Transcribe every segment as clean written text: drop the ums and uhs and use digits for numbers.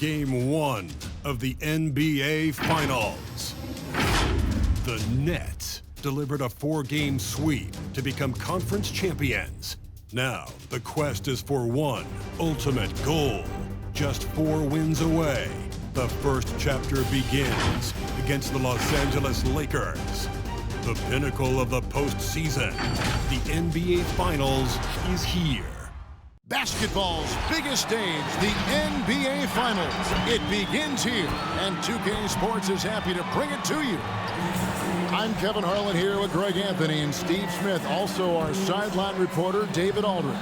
Game 1 of the NBA Finals. The Nets delivered a 4-game sweep to become conference champions. Now, the quest is for one ultimate goal. Just 4 wins away. The first chapter begins against the Los Angeles Lakers. The pinnacle of the postseason, the NBA Finals, is here. Basketball's biggest stage, the NBA Finals. It begins here, and 2K Sports is happy to bring it to you. I'm Kevin Harlan here with Greg Anthony and Steve Smith, also our sideline reporter, David Aldridge.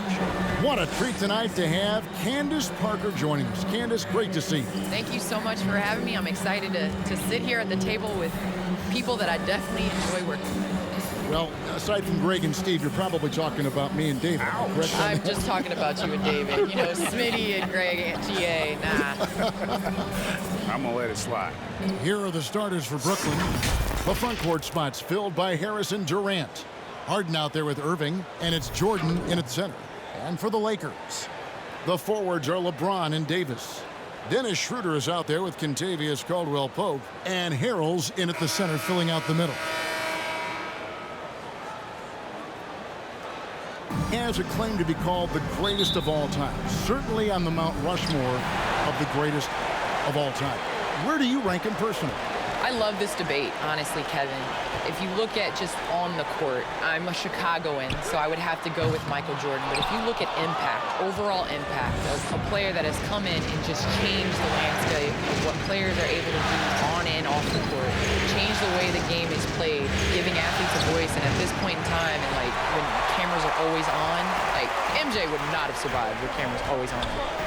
What a treat tonight to have Candace Parker joining us. Candace, great to see you. Thank you so much for having me. I'm excited to sit here at the table with people that I definitely enjoy working with. Well, aside from Greg and Steve, you're probably talking about me and David. I'm just talking about you and David. You know, Smitty and Greg and GA, nah. I'm going to let it slide. Here are the starters for Brooklyn. The front court spots filled by Harris and Durant. Harden out there with Irving, and it's Jordan in at center. And for the Lakers, the forwards are LeBron and Davis. Dennis Schroeder is out there with Kentavious Caldwell-Pope, and Harrell's in at the center, filling out the middle. Has a claim to be called the greatest of all time. Certainly on the Mount Rushmore of the greatest of all time. Where do you rank him personally? I love this debate, honestly, Kevin. If you look at just on the court, I'm a Chicagoan, so I would have to go with Michael Jordan. But if you look at impact, overall impact of a player that has come in and just changed the landscape of what players are able to do on and off the court, changed the way the game is played, giving athletes a voice, and at this point in time, and like when cameras are always on, like MJ would not have survived with cameras always on.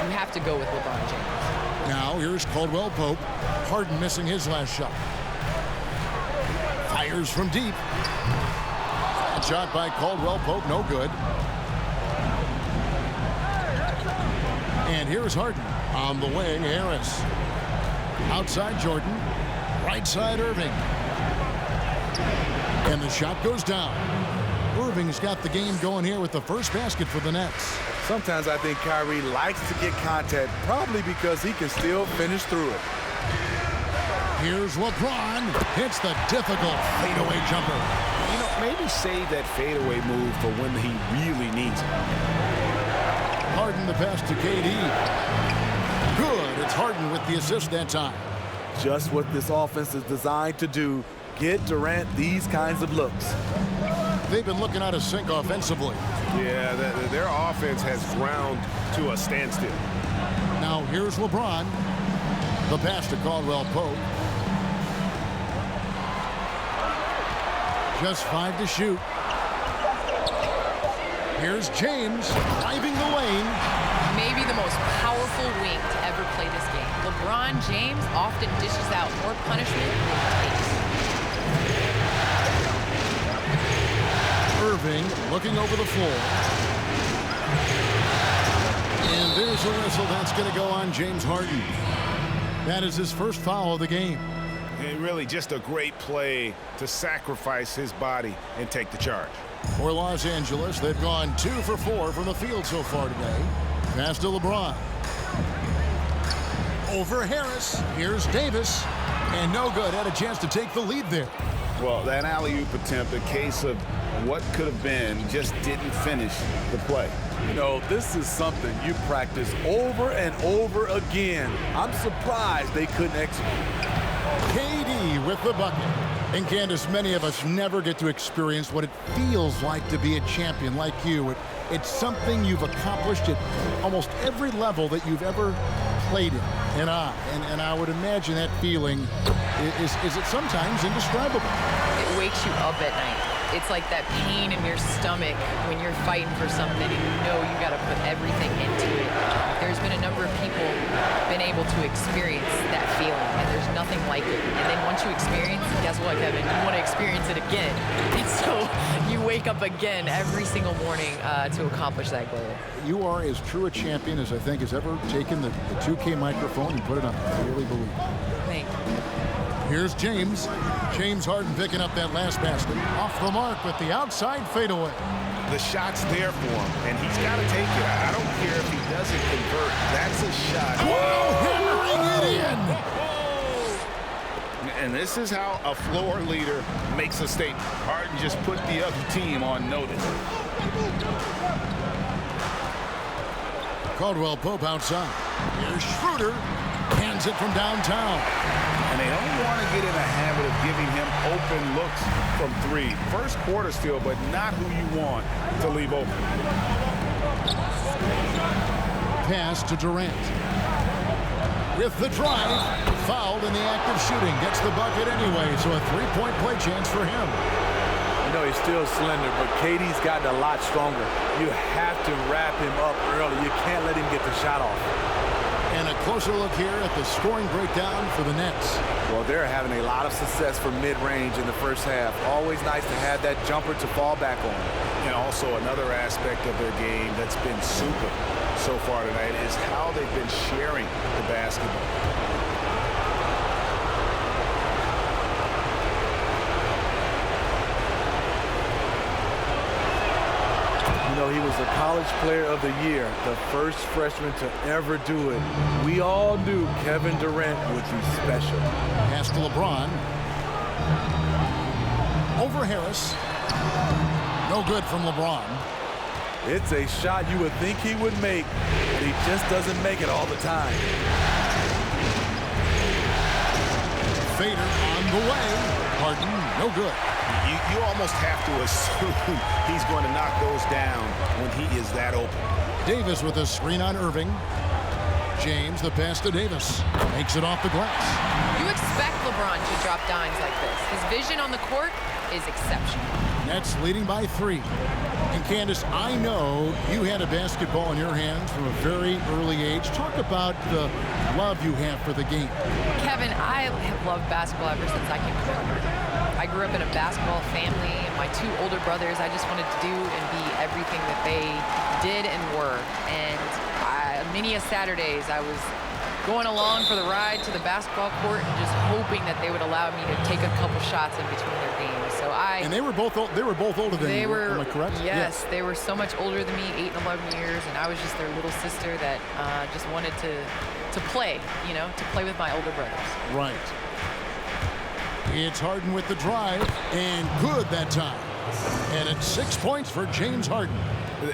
You have to go with LeBron James. Now here's Caldwell-Pope. Harden missing his last shot. Fires from deep. That shot by Caldwell-Pope, no good. And here's Harden. On the wing, Harris. Outside Jordan. Right side Irving. And the shot goes down. Irving's got the game going here with the first basket for the Nets. Sometimes I think Kyrie likes to get contact, probably because he can still finish through it. Here's LeBron. Hits the difficult fadeaway jumper. You know, maybe save that fadeaway move for when he really needs it. Harden the pass to KD. Good. It's Harden with the assist that time. Just what this offense is designed to do. Get Durant these kinds of looks. They've been looking out of sync offensively. Yeah, their offense has ground to a standstill. Now here's LeBron. The pass to Caldwell-Pope. Just 5 to shoot. Here's James driving the lane. Maybe the most powerful wing to ever play this game. LeBron James often dishes out more punishment than takes. Irving looking over the floor. And there's a whistle that's going to go on James Harden. That is his first foul of the game. And really just a great play to sacrifice his body and take the charge. For Los Angeles, they've gone 2 for 4 from the field so far today. Pass to LeBron. Over Harris. Here's Davis. And no good. Had a chance to take the lead there. Well, that alley-oop attempt, a case of what could have been, just didn't finish the play. You know, this is something you practice over and over again. I'm surprised they couldn't execute. KD with the bucket. And Candace, many of us never get to experience what it feels like to be a champion like you. It's something you've accomplished at almost every level that you've ever played in. And I would imagine that feeling is it sometimes indescribable. It wakes you up at night. It's like that pain in your stomach when you're fighting for something and you know you got to put everything into it. There's been a number of people been able to experience that feeling, and there's nothing like it. And then once you experience, guess what, Kevin? You want to experience it again. And so you wake up again every single morning to accomplish that goal. You are as true a champion as I think has ever taken the 2K microphone and put it on. I really believe it. Thank you. Here's James. James Harden picking up that last basket. Off the mark with the outside fadeaway. The shot's there for him, and he's got to take it. I don't care if he doesn't convert. That's a shot. Whoa, hammering And this is how a floor leader makes a statement. Harden just put the other team on notice. Caldwell Pope outside. Here's Schroeder. Hands it from downtown. And they don't want to get in a habit of giving him open looks from three. First quarter still, but not who you want to leave open. Pass to Durant. With the drive, fouled in the act of shooting. Gets the bucket anyway, so a three-point play chance for him. You know, he's still slender, but KD's gotten a lot stronger. You have to wrap him up early. You can't let him get the shot off. And a closer look here at the scoring breakdown for the Nets. Well, they're having a lot of success from mid-range in the first half. Always nice to have that jumper to fall back on. And also another aspect of their game that's been super so far tonight is how they've been sharing the basketball. You know, he was the College Player of the Year, the first freshman to ever do it. We all knew Kevin Durant would be special. Pass to LeBron. Over Harris. No good from LeBron. It's a shot you would think he would make, but he just doesn't make it all the time. Fader on the way. Harden, no good. You almost have to assume he's going to knock those down when he is that open. Davis with a screen on Irving. James, the pass to Davis. Makes it off the glass. You expect LeBron to drop dimes like this. His vision on the court is exceptional. Nets leading by 3. And Candace, I know you had a basketball in your hands from a very early age. Talk about the love you have for the game. Kevin, I have loved basketball ever since I can remember. I grew up in a basketball family, and my 2 older brothers, I just wanted to do and be everything that they did and were. And many of Saturdays, I was going along for the ride to the basketball court and just hoping that they would allow me to take a couple shots in between their games. And they were both older than you. Am I correct? Yes, they were so much older than me, 8 and 11 years, and I was just their little sister that just wanted to play, you know, to play with my older brothers. Right. It's Harden with the drive, and good that time. And it's 6 points for James Harden.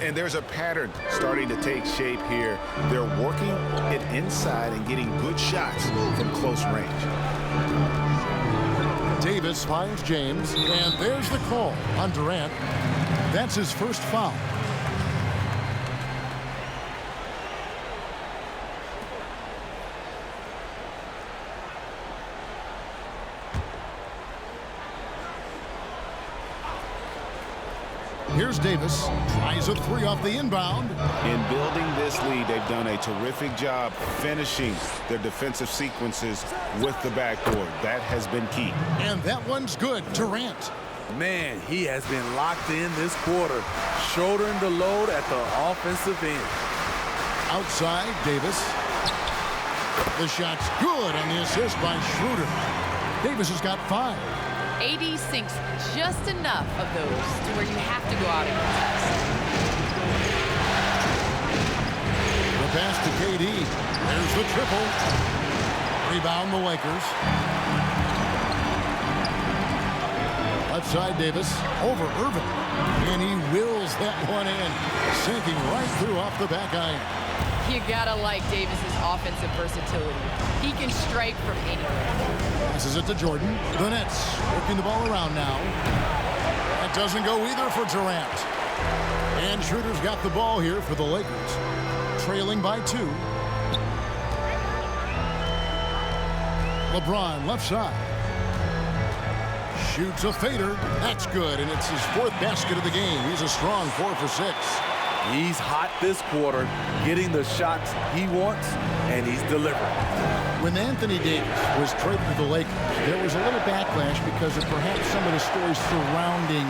And there's a pattern starting to take shape here. They're working it inside and getting good shots from close range. Davis finds James, and there's the call on Durant. That's his first foul. Here's Davis, tries a 3 off the inbound. In building this lead, they've done a terrific job finishing their defensive sequences with the backboard. That has been key. And that one's good. Durant. Man, he has been locked in this quarter, shouldering the load at the offensive end. Outside, Davis. The shot's good on the assist by Schroeder. Davis has got 5. AD sinks just enough of those to where you have to go out and contest. The pass to KD. There's the triple. Rebound the Lakers. Left side Davis over Irving. And he wills that one in. Sinking right through off the back iron. You gotta like Davis's offensive versatility. He can strike from anywhere. Passes it to Jordan. The Nets working the ball around now. That doesn't go either for Durant. And Schroeder's got the ball here for the Lakers. Trailing by 2. LeBron left side. Shoots a fader. That's good, and it's his 4th basket of the game. He's a strong 4 for 6. He's hot this quarter, getting the shots he wants, and he's delivering. When Anthony Davis was traded to the Lakers, there was a little backlash because of perhaps some of the stories surrounding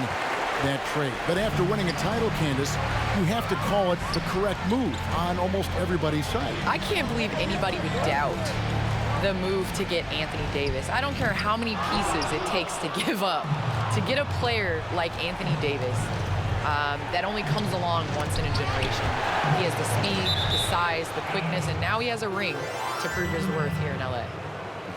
that trade. But after winning a title, Candace, you have to call it the correct move on almost everybody's side. I can't believe anybody would doubt the move to get Anthony Davis. I don't care how many pieces it takes to give up to get a player like Anthony Davis. That only comes along once in a generation. He has the speed, the size, the quickness, and now he has a ring to prove his worth here in LA.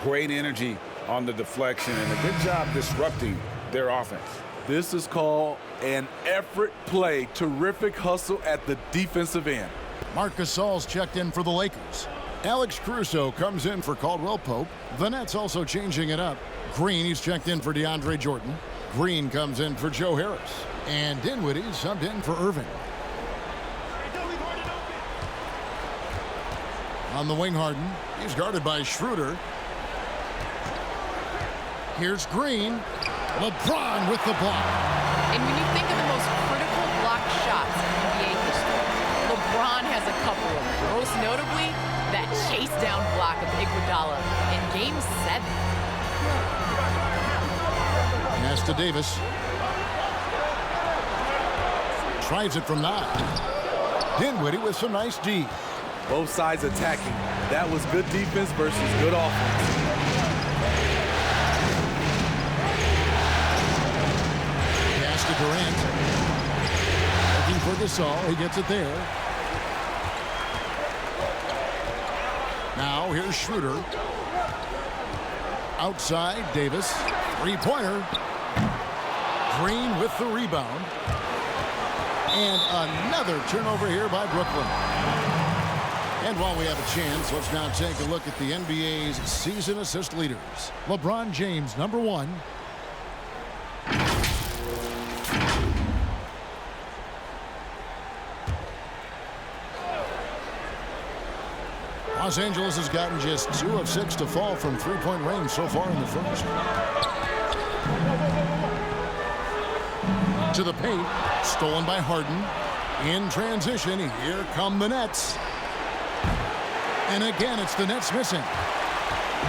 Great energy on the deflection, and a good job disrupting their offense. This is called an effort play. Terrific hustle at the defensive end. Marc Gasol's checked in for the Lakers. Alex Caruso comes in for Caldwell Pope. The Nets also changing it up. Green, he's checked in for DeAndre Jordan. Green comes in for Joe Harris. And Dinwiddie subbed in for Irving. On the wing, Harden. He's guarded by Schroeder. Here's Green. LeBron with the block. And when you think of the most critical block shots in NBA history, LeBron has a couple of them. Most notably, that chase down block of Iguodala in Game 7. Pass to Davis. Tries it from 9. Dinwiddie with some nice D. Both sides attacking. That was good defense versus good offense. Pass to Durant. Looking for Gasol. He gets it there. Now here's Schroeder. Outside, Davis. Three-pointer. Green with the rebound. And another turnover here by Brooklyn. And while we have a chance, let's now take a look at the NBA's season assist leaders. LeBron James, number 1. Los Angeles has gotten just 2 of 6 to fall from three-point range so far in the first. To the paint, stolen by Harden. In transition, here come the Nets. And again, it's the Nets missing.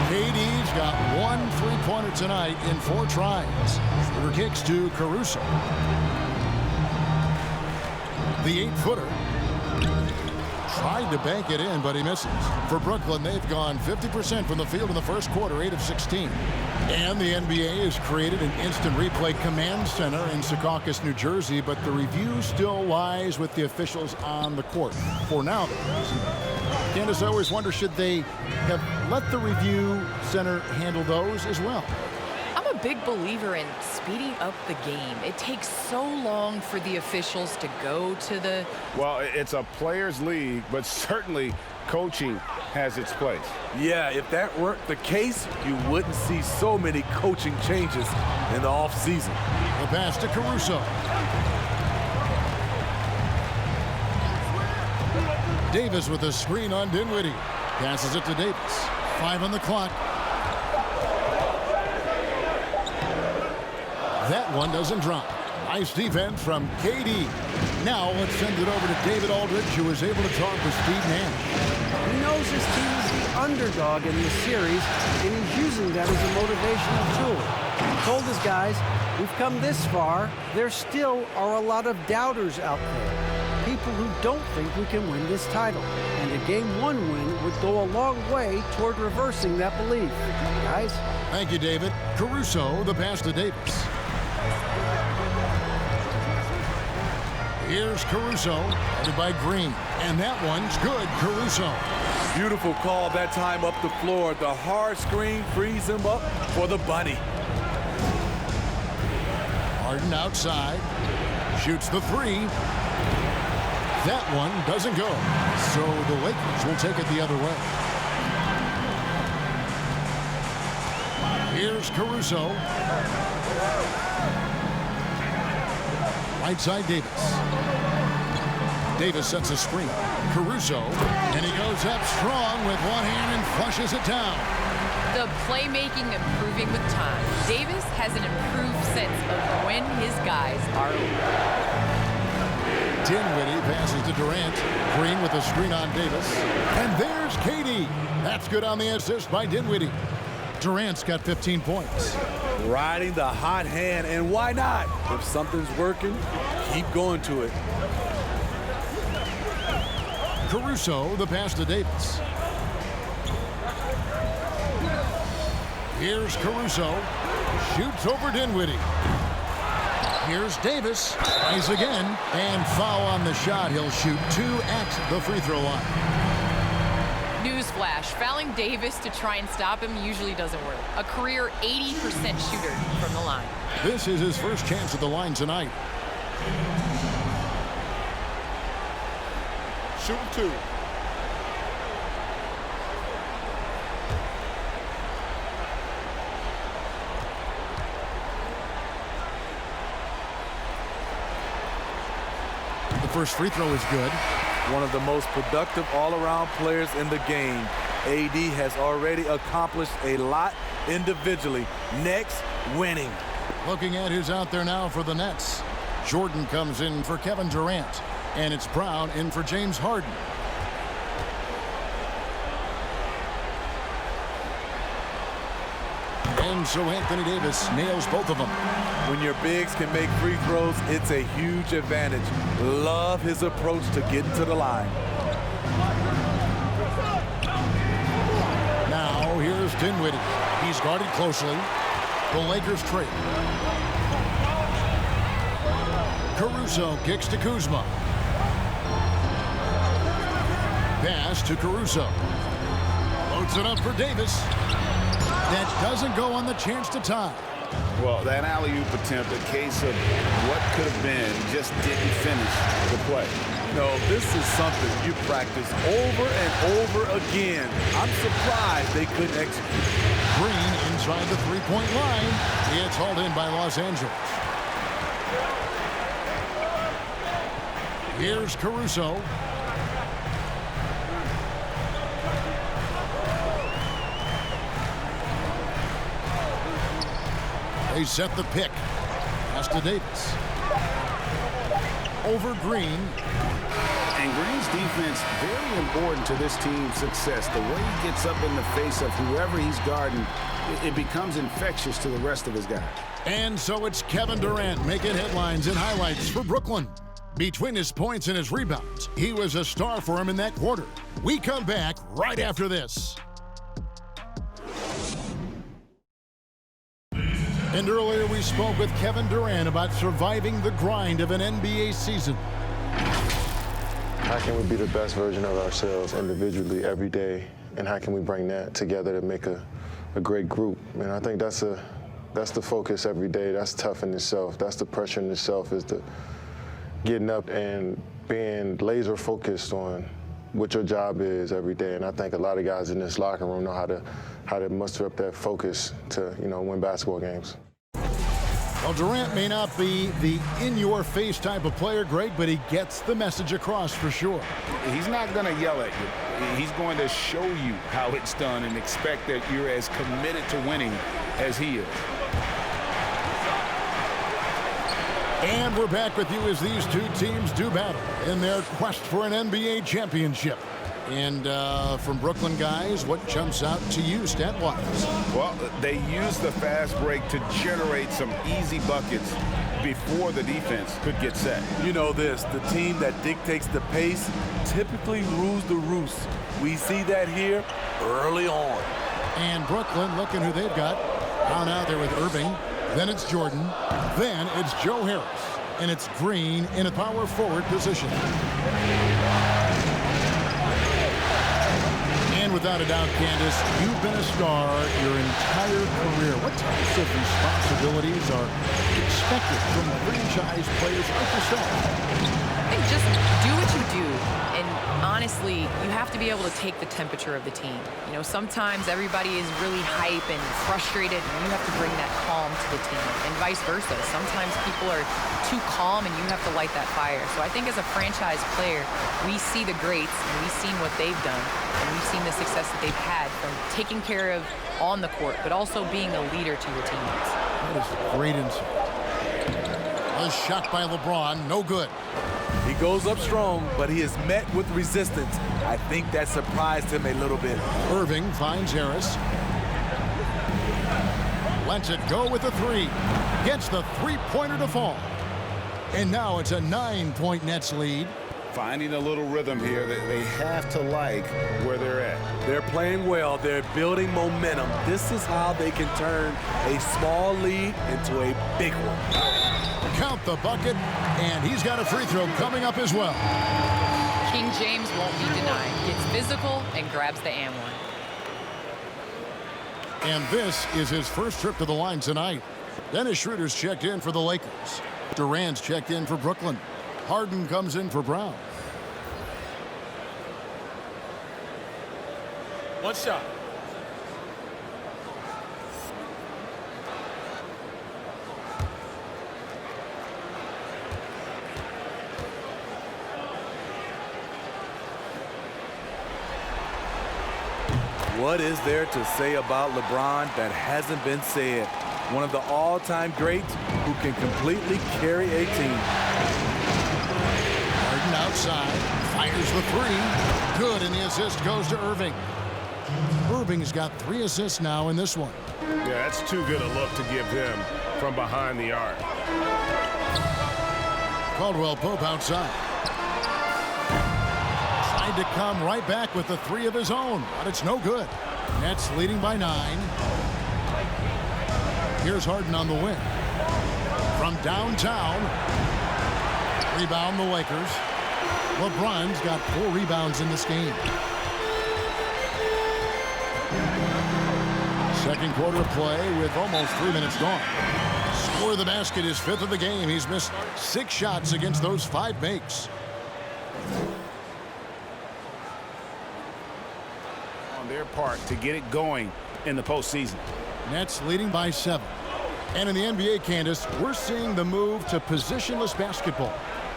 KD's got 1 three-pointer tonight in 4 tries. Shooter kicks to Caruso. The 8-footer. Tried to bank it in, but he misses. For Brooklyn, they've gone 50% from the field in the first quarter, 8 of 16. And the NBA has created an instant replay command center in Secaucus, New Jersey, but the review still lies with the officials on the court. For now, Candace, I always wonder, should they have let the review center handle those as well? I'm a big believer in speeding up the game. It takes so long for the officials to go to the... Well, it's a players' league, but certainly coaching has its place. Yeah, if that weren't the case, you wouldn't see so many coaching changes in the offseason. The pass to Caruso. Davis with a screen on Dinwiddie. Passes it to Davis. 5 on the clock. That one doesn't drop. Nice defense from KD. Now let's send it over to David Aldridge, who is able to talk with Steve Nash. He knows his team is the underdog in this series, and he's using that as a motivational tool. He told his guys, we've come this far. There still are a lot of doubters out there. People who don't think we can win this title. And a Game 1 win would go a long way toward reversing that belief. Guys? Thank you, David. Caruso, the pass to Davis. Here's Caruso, headed by Green. And that one's good, Caruso. Beautiful call that time up the floor. The hard screen frees him up for the bunny. Harden outside. Shoots the 3. That one doesn't go. So the Lakers will take it the other way. Here's Caruso. Right side, Davis. Davis sets a screen. Caruso, and he goes up strong with one hand and flushes it down. The playmaking improving with time. Davis has an improved sense of when his guys are open. Dinwiddie passes to Durant. Green with a screen on Davis. And there's KD. That's good on the assist by Dinwiddie. Durant's got 15 points. Riding the hot hand, and why not? If something's working, keep going to it. Caruso, the pass to Davis. Here's Caruso. Shoots over Dinwiddie. Here's Davis. Tries again. And foul on the shot. He'll shoot 2 at the free throw line. Newsflash, fouling Davis to try and stop him usually doesn't work. A career 80% shooter from the line. This is his first chance at the line tonight. Shoot 2. The first free throw is good. One of the most productive all-around players in the game. AD has already accomplished a lot individually. Next, winning. Looking at who's out there now for the Nets. Jordan comes in for Kevin Durant. And it's Brown in for James Harden. And so Anthony Davis nails both of them. When your bigs can make free throws, it's a huge advantage. Love his approach to getting to the line. Now here's Dinwiddie. He's guarded closely. The Lakers trade. Caruso kicks to Kuzma. Pass to Caruso. Loads it up for Davis. That doesn't go on the chance to tie. Well, that alley-oop attempt, a case of what could have been, just didn't finish the play. No, this is something you practice over and over again. I'm surprised they couldn't execute. Green inside the three-point line. It's hauled in by Los Angeles. Here's Caruso. They set the pick. Pass to Davis. Over Green. And Green's defense, very important to this team's success. The way he gets up in the face of whoever he's guarding, it becomes infectious to the rest of his guys. And so it's Kevin Durant making headlines and highlights for Brooklyn. Between his points and his rebounds, he was a star for him in that quarter. We come back right after this. And earlier we spoke with Kevin Durant about surviving the grind of an NBA season. How can we be the best version of ourselves individually every day, and how can we bring that together to make a great group? And I think that's the focus every day. That's tough in itself. That's the pressure in itself, is the getting up and being laser focused on what your job is every day. And I think a lot of guys in this locker room know how to muster up that focus to, win basketball games. Well, Durant may not be the in-your-face type of player, Greg, but he gets the message across for sure. He's not going to yell at you. He's going to show you how it's done and expect that you're as committed to winning as he is. And we're back with you as these two teams do battle in their quest for an NBA championship. And from Brooklyn guys, what jumps out to you stat-wise? Well, they use the fast break to generate some easy buckets before the defense could get set. You know this, the team that dictates the pace typically rules the roost. We see that here early on. And Brooklyn, looking who they've got. Down out there with Irving. Then it's Jordan. Then it's Joe Harris. And it's Green in a power forward position. And without a doubt, Candace, you've been a star your entire career. What types of responsibilities are expected from franchise players like yourself? I think just do what you do. And honestly, you have to be able to take the temperature of the team. Sometimes everybody is really hype and frustrated, and you have to bring that calm to the team, and vice versa. Sometimes people are too calm, and you have to light that fire. So I think as a franchise player, we see the greats, and we've seen what they've done, and we've seen the success that they've had from taking care of on the court, but also being a leader to your teammates. That is great insight. A shot by LeBron, no good. He goes up strong, but he is met with resistance. I think that surprised him a little bit. Irving finds Harris. Lets it go with a three. Gets the three-pointer to fall. And now it's a 9-point Nets lead. Finding a little rhythm here that they have to like where they're at. They're playing well. They're building momentum. This is how they can turn a small lead into a big one. Count the bucket, and he's got a free throw coming up as well. He King James won't be denied. Gets physical and grabs the and one. And this is his first trip to the line tonight. Dennis Schroeder's checked in for the Lakers. Durant's checked in for Brooklyn. Harden comes in for Brown. One shot. What is there to say about LeBron that hasn't been said? One of the all-time greats who can completely carry a team. Harden outside, fires the three. Good, and the assist goes to Irving. Irving's got 3 assists now in this one. Yeah, that's too good a look to give him from behind the arc. Caldwell Pope outside. Tried to come right back with the 3 of his own, but it's no good. Nets leading by 9. Here's Harden on the wing. From downtown. Rebound the Lakers. LeBron's got 4 rebounds in this game. Second quarter of play with almost 3 minutes gone. Score of the basket is 5th of the game. He's missed 6 shots against those 5 makes. On their part to get it going in the postseason. Nets leading by 7. And in the NBA, Candace, we're seeing the move to positionless basketball.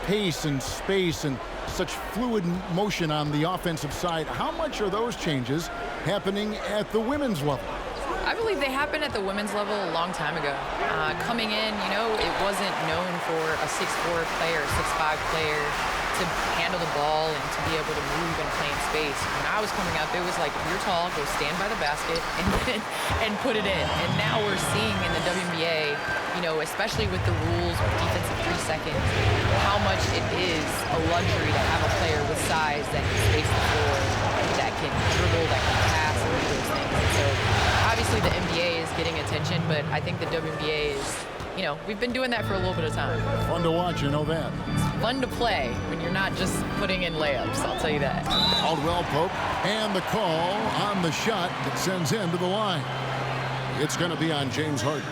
Pace and space and such fluid motion on the offensive side. How much are those changes happening at the women's level? I believe they happened at the women's level a long time ago. Coming in, you know, it wasn't known for a 6'4 player, 6'5 player to handle the ball and to be able to move and play in space. When I was coming up, it was like, if you're tall, go stand by the basket and put it in. And now we're seeing in the WNBA, you know, especially with the rules of defensive 3 seconds, how much it is a luxury to have a player with size that can space the floor, that can dribble, that can pass, and do those things. And so obviously the NBA is getting attention, but I think the WNBA is, you know, we've been doing that for a little bit of time. Fun to watch, you know that. It's fun to play when you're not just putting in layups, I'll tell you that. Caldwell Pope, and the call on the shot that sends him to the line. It's going to be on James Harden.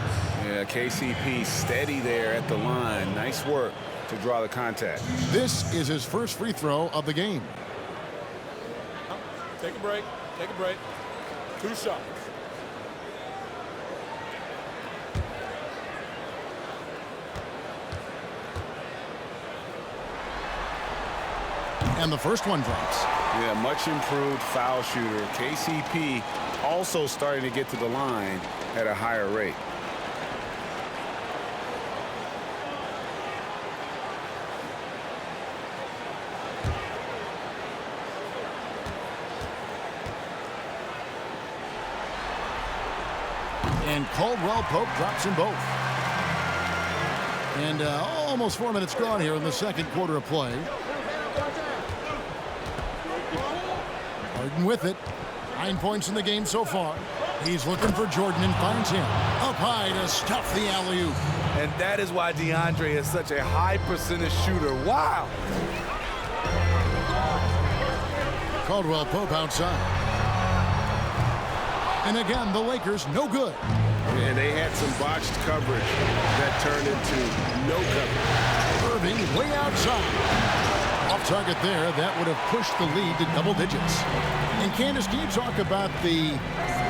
Yeah, KCP steady there at the line. Nice work to draw the contact. This is his first free throw of the game. Take a break. Take a break. 2 shots. And the first one drops. Yeah, much improved foul shooter. KCP also starting to get to the line at a higher rate. And Caldwell Pope drops them both. And almost 4 minutes gone here in the second quarter of play. Harden with it. 9 points in the game so far. He's looking for Jordan and finds him. Up high to stuff the alley-oop. And that is why DeAndre is such a high percentage shooter. Wow. Caldwell Pope outside. And again, the Lakers no good. And they had some botched coverage that turned into no coverage. Irving way outside. Off target there, that would have pushed the lead to double digits. And Candace, can you talk about the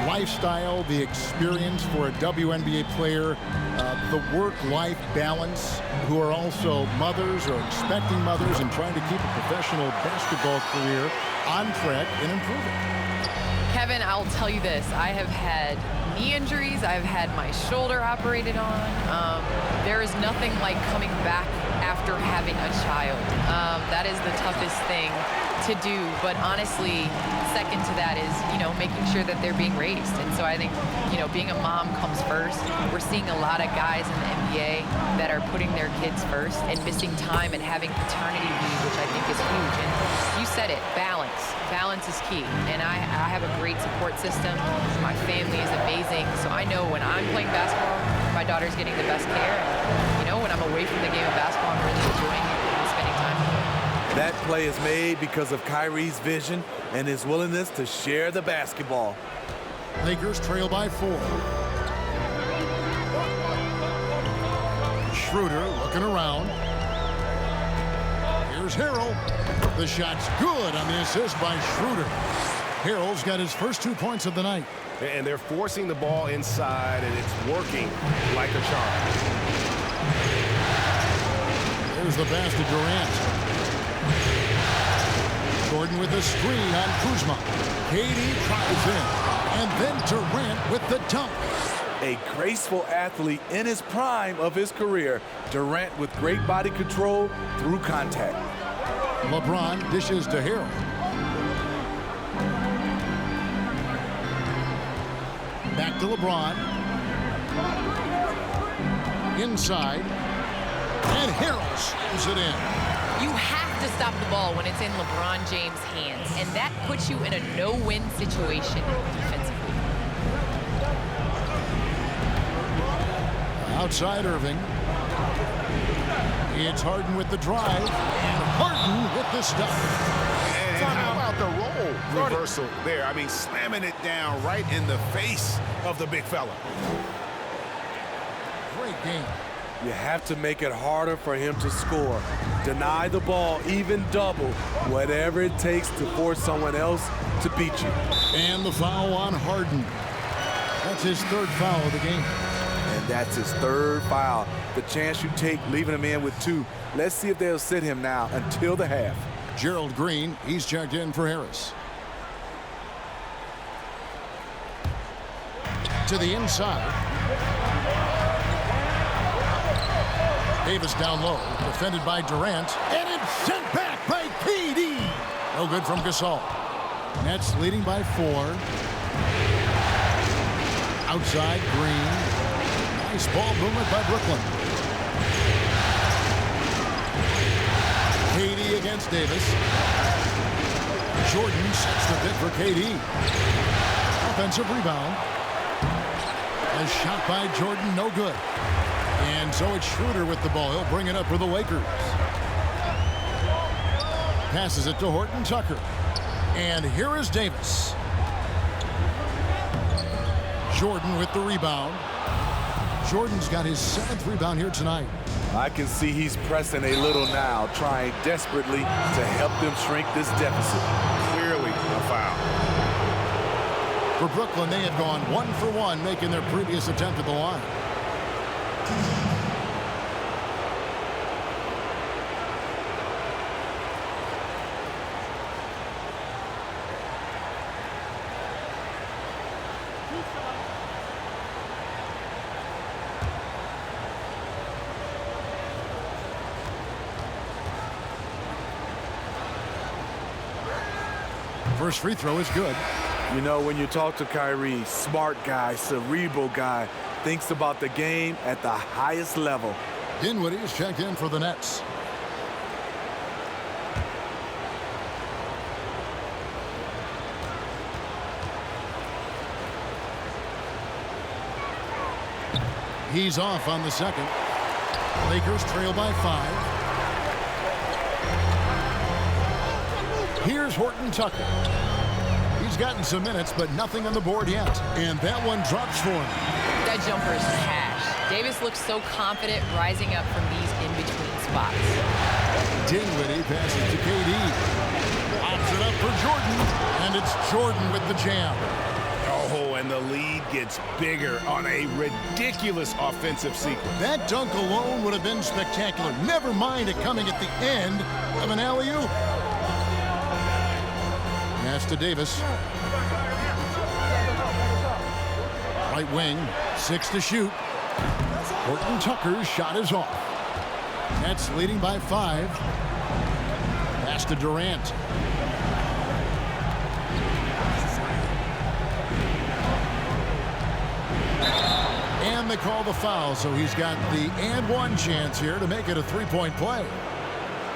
lifestyle, the experience for a WNBA player, the work-life balance, who are also mothers or expecting mothers and trying to keep a professional basketball career on track and improving? Kevin, I'll tell you this. I have had knee injuries. I've had my shoulder operated on. There is nothing like coming back after having a child. That is the toughest thing to do. But honestly, second to that is, you know, making sure that they're being raised. And so I think, you know, being a mom comes first. We're seeing a lot of guys in the NBA that are putting their kids first and missing time and having paternity leave, which I think is huge. And you said it, balance. Balance is key. And I have a great support system. My family is amazing. So I know when I'm playing basketball, my daughter's getting the best care. And, you know, when I'm away from the game of basketball, I'm really enjoying it and spending time with her. That play is made because of Kyrie's vision and his willingness to share the basketball. Lakers trail by 4. Schroeder looking around. Here's Harrell. The shot's good on the assist by Schroeder. Harrell's got his first 2 points of the night. And they're forcing the ball inside, and it's working like a charm. There's the pass to Durant. Jordan with the screen on Kuzma. KD tries in. And then Durant with the dunk. A graceful athlete in his prime of his career. Durant with great body control through contact. LeBron dishes to Harrell. Back to LeBron. Inside. And Harrell slams it in. You have to stop the ball when it's in LeBron James' hands, and that puts you in a no-win situation defensively. Outside Irving. It's Harden with the drive. And Harden with the stop. And how about the role reversal there? I mean, slamming it down right in the face of the big fella. Great game. You have to make it harder for him to score. Deny the ball, even double, whatever it takes to force someone else to beat you. And the foul on Harden. That's his 3rd foul of the game. And that's his 3rd foul. The chance you take leaving him in with 2. Let's see if they'll sit him now until the half. Gerald Green, he's checked in for Harris. To the inside. Davis down low, defended by Durant, and it's sent back by KD. No good from Gasol. Nets leading by 4. Outside Green. Nice ball movement by Brooklyn. KD against Davis. Jordan sets the pick for KD. Offensive rebound. A shot by Jordan, no good. And so it's Schroeder with the ball. He'll bring it up for the Lakers. Passes it to Horton Tucker. And here is Davis. Jordan with the rebound. Jordan's got his 7th rebound here tonight. I can see he's pressing a little now, trying desperately to help them shrink this deficit. Clearly a foul. For Brooklyn, they had gone 1 for 1, making their previous attempt at the line. First free throw is good. You know, when you talk to Kyrie, smart guy, cerebral guy, thinks about the game at the highest level. Dinwiddie is checked in for the Nets. He's off on the second. Lakers trail by 5. Here's Horton Tucker. He's gotten some minutes, but nothing on the board yet. And that one drops for him. That jumper is cash. Davis looks so confident rising up from these in-between spots. Dinwiddie passes to KD. Pops it up for Jordan. And it's Jordan with the jam. Oh, and the lead gets bigger on a ridiculous offensive sequence. That dunk alone would have been spectacular. Never mind it coming at the end of an alley-oop. Pass to Davis. Right wing, 6 to shoot. Horton Tucker's shot is off. Nets leading by 5. Pass to Durant. And they call the foul, so he's got the and one chance here to make it a 3-point play.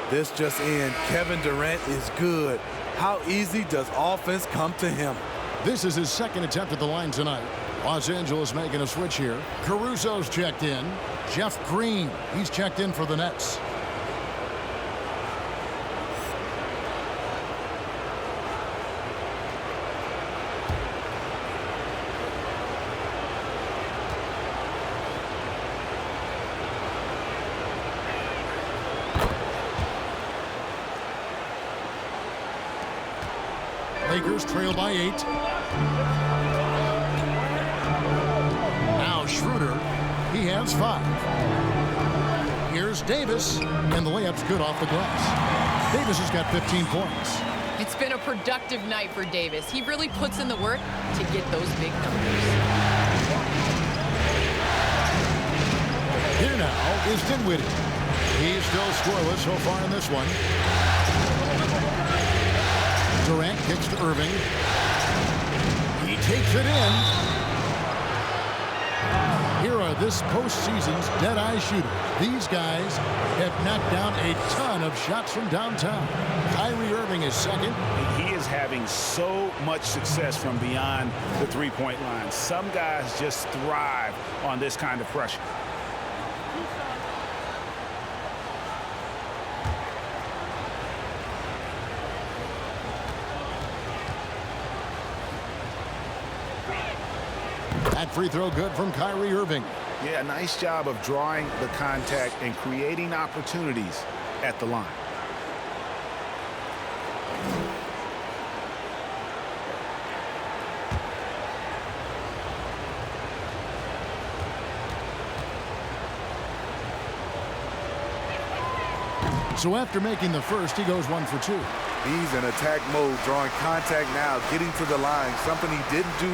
This just in, Kevin Durant is good. How easy does offense come to him? This is his 2nd attempt at the line tonight. Los Angeles making a switch here. Caruso's checked in. Jeff Green, he's checked in for the Nets. Lakers trail by 8. Now Schroeder, he has 5. Here's Davis, and the layup's good off the glass. Davis has got 15 points. It's been a productive night for Davis. He really puts in the work to get those big numbers. Here now is Dinwiddie. He's still scoreless so far in this one. Durant kicks to Irving. He takes it in. Here are this postseason's dead-eye shooters. These guys have knocked down a ton of shots from downtown. Kyrie Irving is second. He is having so much success from beyond the three-point line. Some guys just thrive on this kind of pressure. That free throw good from Kyrie Irving. Yeah, nice job of drawing the contact and creating opportunities at the line. So after making the first, he goes 1 for 2. He's in attack mode, drawing contact now, getting to the line, something he didn't do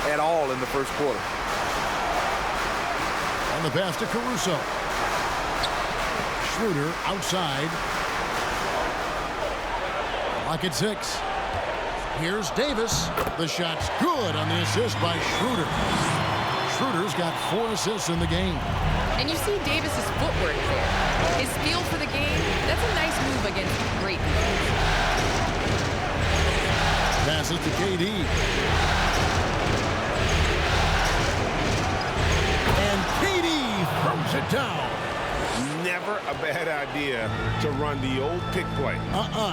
at all in the first quarter. On the pass to Caruso. Schroeder outside. Clock at 6. Here's Davis. The shot's good on the assist by Schroeder. Schroeder's got 4 assists in the game. And you see Davis's footwork there. His feel for the game, that's a nice move against great defense. Passes to KD. And KD throws it down. Never a bad idea to run the old pick play.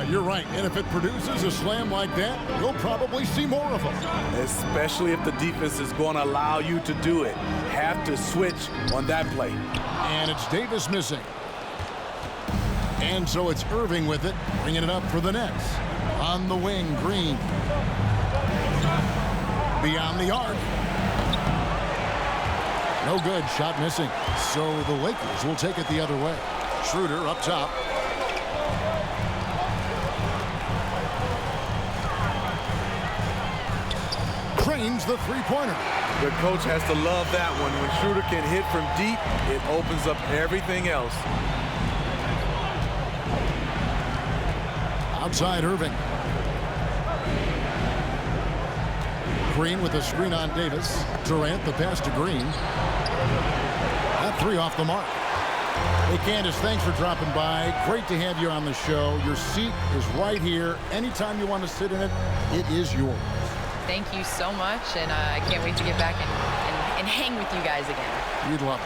You're right. And if it produces a slam like that, you'll probably see more of them. Especially if the defense is going to allow you to do it. Have to switch on that play. And it's Davis missing. And so it's Irving with it, bringing it up for the Nets. On the wing, Green. Beyond the arc. No good, shot missing. So the Lakers will take it the other way. Schroeder up top. Trains the three-pointer. The coach has to love that one. When Schroeder can hit from deep, it opens up everything else. Outside Irving. Green with a screen on Davis. Durant the pass to Green. That 3 off the mark. Hey, Candace, thanks for dropping by. Great to have you on the show. Your seat is right here. Anytime you want to sit in it, it is yours. Thank you so much, and I can't wait to get back and hang with you guys again. You'd love it.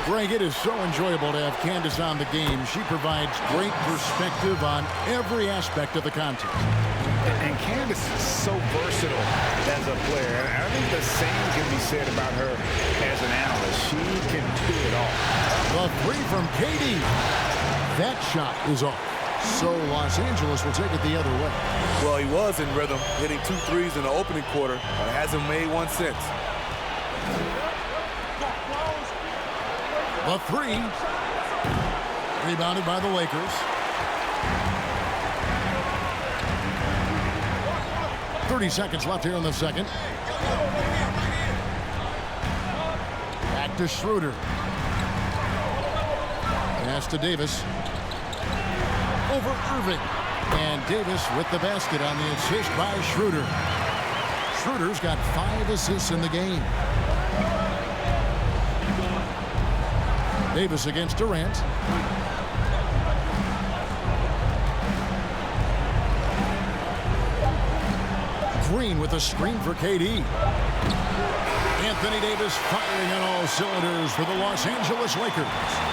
Greg, it is so enjoyable to have Candace on the game. She provides great perspective on every aspect of the contest. And Candace is so versatile as a player. And I think the same can be said about her as an analyst. She can do it all. The 3 from KD. That shot is off. So Los Angeles will take it the other way. Well, he was in rhythm, hitting 2 threes in the opening quarter, but hasn't made one since. The 3. Rebounded by the Lakers. 30 seconds left here in the second. Back to Schroeder. Pass to Davis. Over Irving. And Davis with the basket on the assist by Schroeder. Schroeder's got 5 assists in the game. Davis against Durant. Green with a screen for KD. Anthony Davis firing on all cylinders for the Los Angeles Lakers.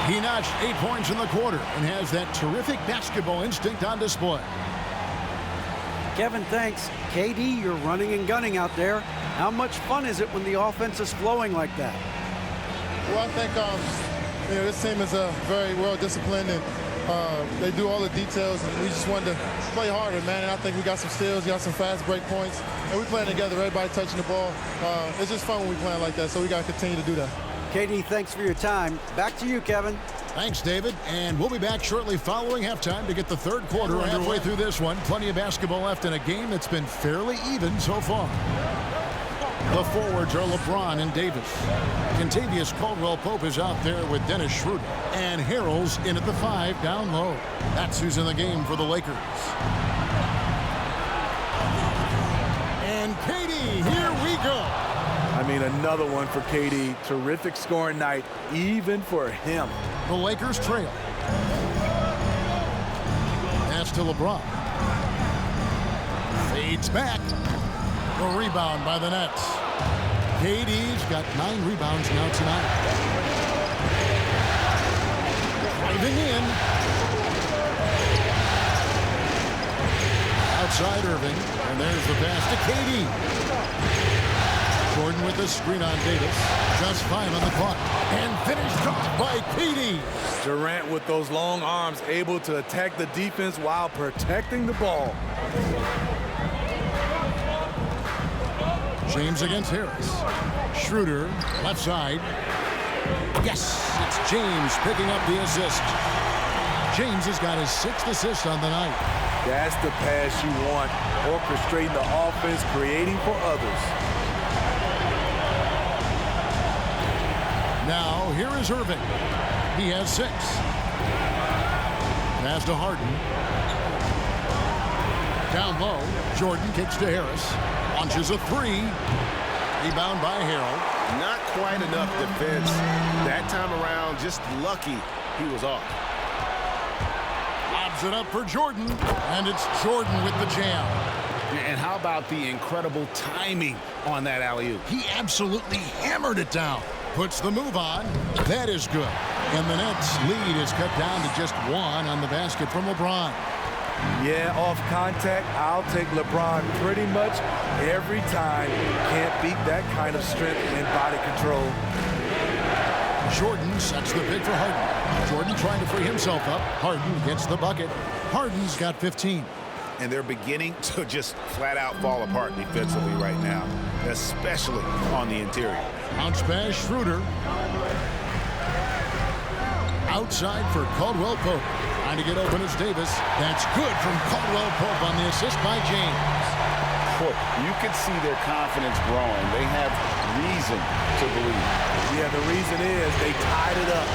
He notched 8 points in the quarter and has that terrific basketball instinct on display. Kevin, thanks. KD, you're running and gunning out there. How much fun is it when the offense is flowing like that? Well, I think this team is very well disciplined, and They do all the details, and we just wanted to play harder, man. And I think we got some steals, got some fast break points, and we playing together, everybody touching the ball. It's just fun when we playing like that, so we got to continue to do that. KD, thanks for your time. Back to you, Kevin. Thanks, David. And we'll be back shortly following halftime to get the third quarter underway through this one. Plenty of basketball left in a game that's been fairly even so far. The forwards are LeBron and Davis. Contavious Caldwell-Pope is out there with Dennis Schroeder. And Harrell's in at the 5 down low. That's who's in the game for the Lakers. And KD, here we go. I mean, another one for KD. Terrific scoring night, even for him. The Lakers trail. Pass to LeBron. Fades back. The rebound by the Nets. KD's got 9 rebounds now tonight. Driving in. Outside Irving. And there's the pass to KD. Jordan with the screen on Davis. Just 5 on the clock. And finished off by KD. Durant with those long arms able to attack the defense while protecting the ball. James against Harris. Schroeder, left side. Yes, it's James picking up the assist. James has got his 6th assist on the night. That's the pass you want. Orchestrating the offense, creating for others. Now, here is Irving. He has 6. Pass to Harden. Down low, Jordan kicks to Harris. Launches a 3. Rebound by Harrell. Not quite enough defense. That time around, just lucky he was off. Lobs it up for Jordan. And it's Jordan with the jam. And how about the incredible timing on that alley-oop? He absolutely hammered it down. Puts the move on. That is good. And the Nets' lead is cut down to just 1 on the basket from LeBron. Yeah, off contact, I'll take LeBron pretty much every time. Can't beat that kind of strength and body control. Jordan sets the pick for Harden. Jordan trying to free himself up. Harden gets the bucket. Harden's got 15. And they're beginning to just flat out fall apart defensively right now, especially on the interior. Bounce pass, Schroeder. Outside for Caldwell-Pope. Trying to get open is Davis. That's good from Caldwell-Pope on the assist by James. You can see their confidence growing. They have reason to believe. Yeah, the reason is they tied it up,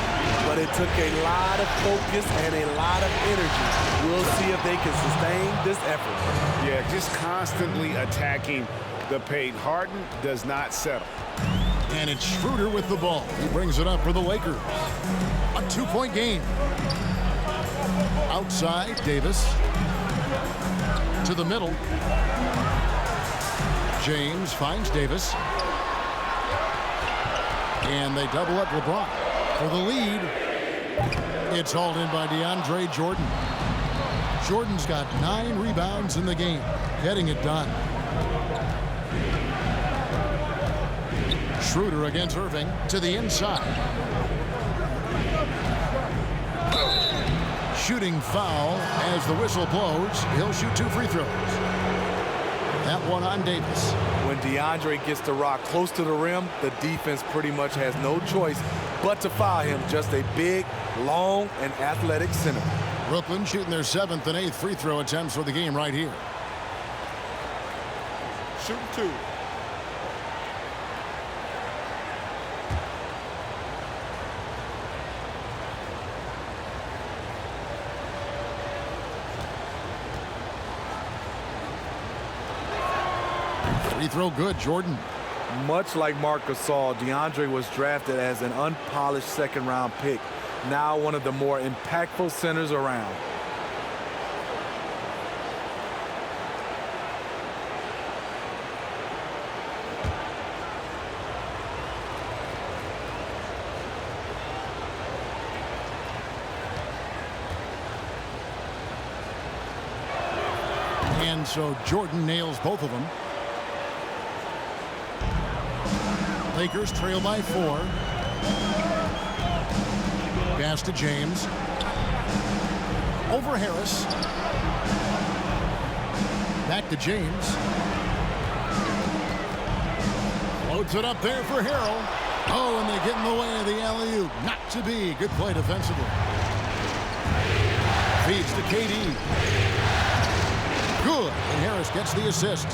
but it took a lot of focus and a lot of energy. We'll see if they can sustain this effort. Yeah, just constantly attacking the paint. Harden does not settle. And it's Schroeder with the ball. He brings it up for the Lakers. A 2-point game. Outside, Davis. To the middle. James finds Davis. And they double up LeBron. For the lead, it's hauled in by DeAndre Jordan. Jordan's got 9 rebounds in the game, getting it done. Schroeder against Irving to the inside. Shooting foul as the whistle blows. He'll shoot 2 free throws. That one on Davis. When DeAndre gets the rock close to the rim, the defense pretty much has no choice but to foul him. Just a big, long, and athletic center. Brooklyn shooting their 7th and 8th free throw attempts for the game right here. Shooting 2. Free throw good, Jordan. Much like Marcus saw, DeAndre was drafted as an unpolished second-round pick. Now one of the more impactful centers around. And so Jordan nails both of them. Lakers trail by 4. Pass to James. Over Harris. Back to James. Floats it up there for Harrell. Oh, and they get in the way of the alley-oop. Not to be. Good play defensively. Feeds to KD. Good. And Harris gets the assist.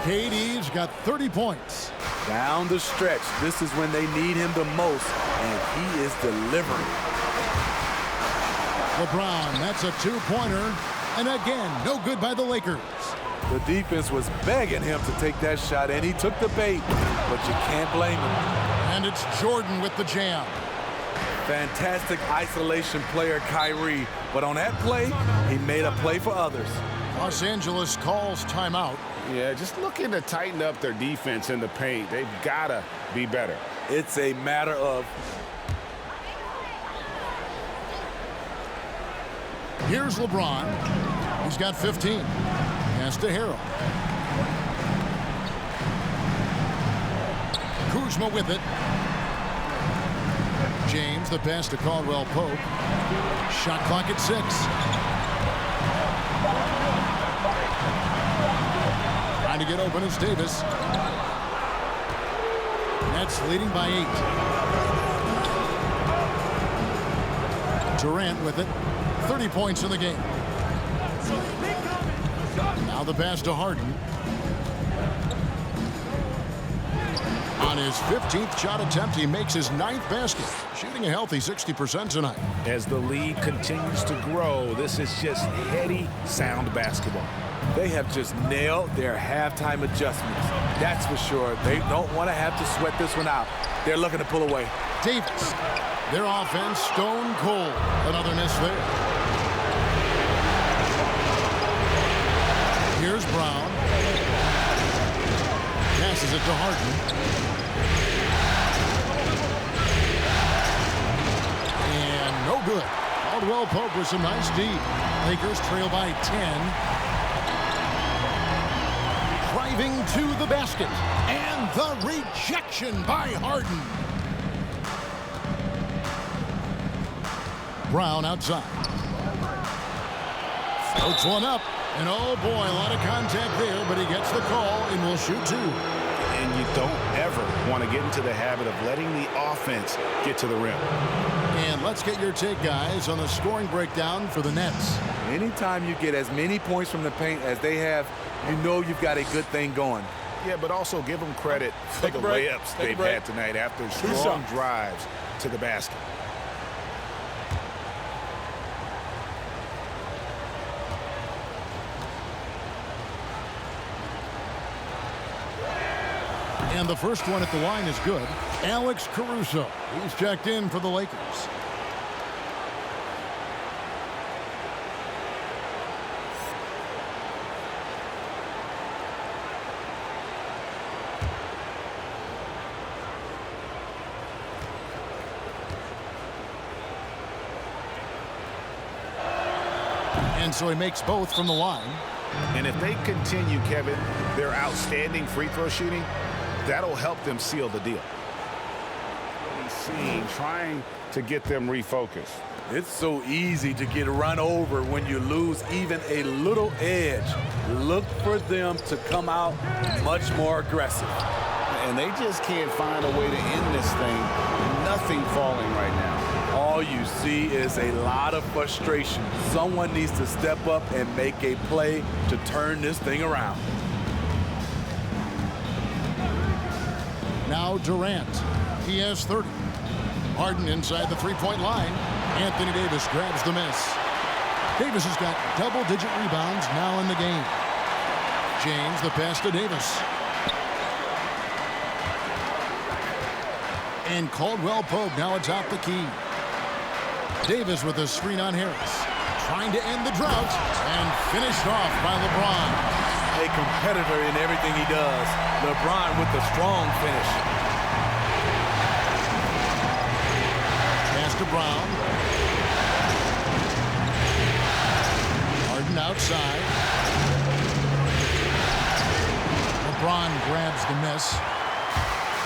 KD's got 30 points. Down the stretch, this is when they need him the most, and he is delivering. LeBron, that's a two-pointer. And again, no good by the Lakers. The defense was begging him to take that shot, and he took the bait, but you can't blame him. And it's Jordan with the jam. Fantastic isolation player, Kyrie, but on that play, he made a play for others. Los Angeles calls timeout. Yeah, just looking to tighten up their defense in the paint. They've got to be better. It's a matter of... Here's LeBron. He's got 15. Pass to Harrell. Kuzma with it. James, the pass to Caldwell Pope. Shot clock at 6. Trying to get open is Davis. Nets leading by 8. Durant with it. 30 points in the game. Now the pass to Harden. On his 15th shot attempt, he makes his 9th basket, shooting a healthy 60% tonight. As the lead continues to grow, this is just heady, sound basketball. They have just nailed their halftime adjustments. That's for sure. They don't want to have to sweat this one out. They're looking to pull away. Davis. Their offense stone cold. Another miss there. Here's Brown. Passes it to Harden. And no good. Caldwell Pope with some nice D. Lakers trail by 10. Driving to the basket. And the rejection by Harden. Brown outside. Floats one up. And oh boy, a lot of contact there, but he gets the call and will shoot 2. And you don't ever want to get into the habit of letting the offense get to the rim. And let's get your take, guys, on the scoring breakdown for the Nets. Anytime you get as many points from the paint as they have, you know you've got a good thing going. Yeah, but also give them credit for the layups they've had tonight after strong drives to the basket. And the first one at the line is good. Alex Caruso. He's checked in for the Lakers. And so he makes both from the line. And if they continue, Kevin, their outstanding free throw shooting, that'll help them seal the deal. He's seeing, trying to get them refocused. It's so easy to get run over when you lose even a little edge. Look for them to come out much more aggressive. And they just can't find a way to end this thing. Nothing falling right now. All you see is a lot of frustration. Someone needs to step up and make a play to turn this thing around. Now Durant. He has 30. Harden inside the three-point line. Anthony Davis grabs the miss. Davis has got double-digit rebounds now in the game. James, the pass to Davis. And Caldwell Pope now atop the key. Davis with a screen on Harris. Trying to end the drought. And finished off by LeBron. A competitor in everything he does. LeBron with the strong finish. Pass to Brown. Harden outside. LeBron grabs the miss.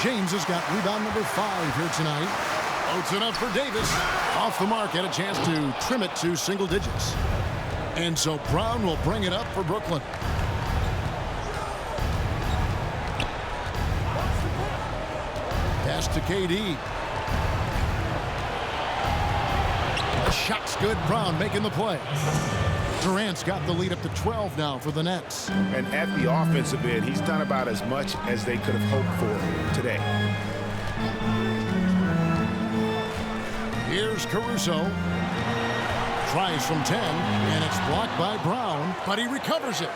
James has got rebound number 5 here tonight. Floats it up for Davis. Off the mark, had a chance to trim it to single digits. And so Brown will bring it up for Brooklyn. Pass to KD. The shot's good. Brown making the play. Durant's got the lead up to 12 now for the Nets. And at the offensive end, he's done about as much as they could have hoped for today. Here's Caruso. Tries from 10, and it's blocked by Brown, but he recovers it.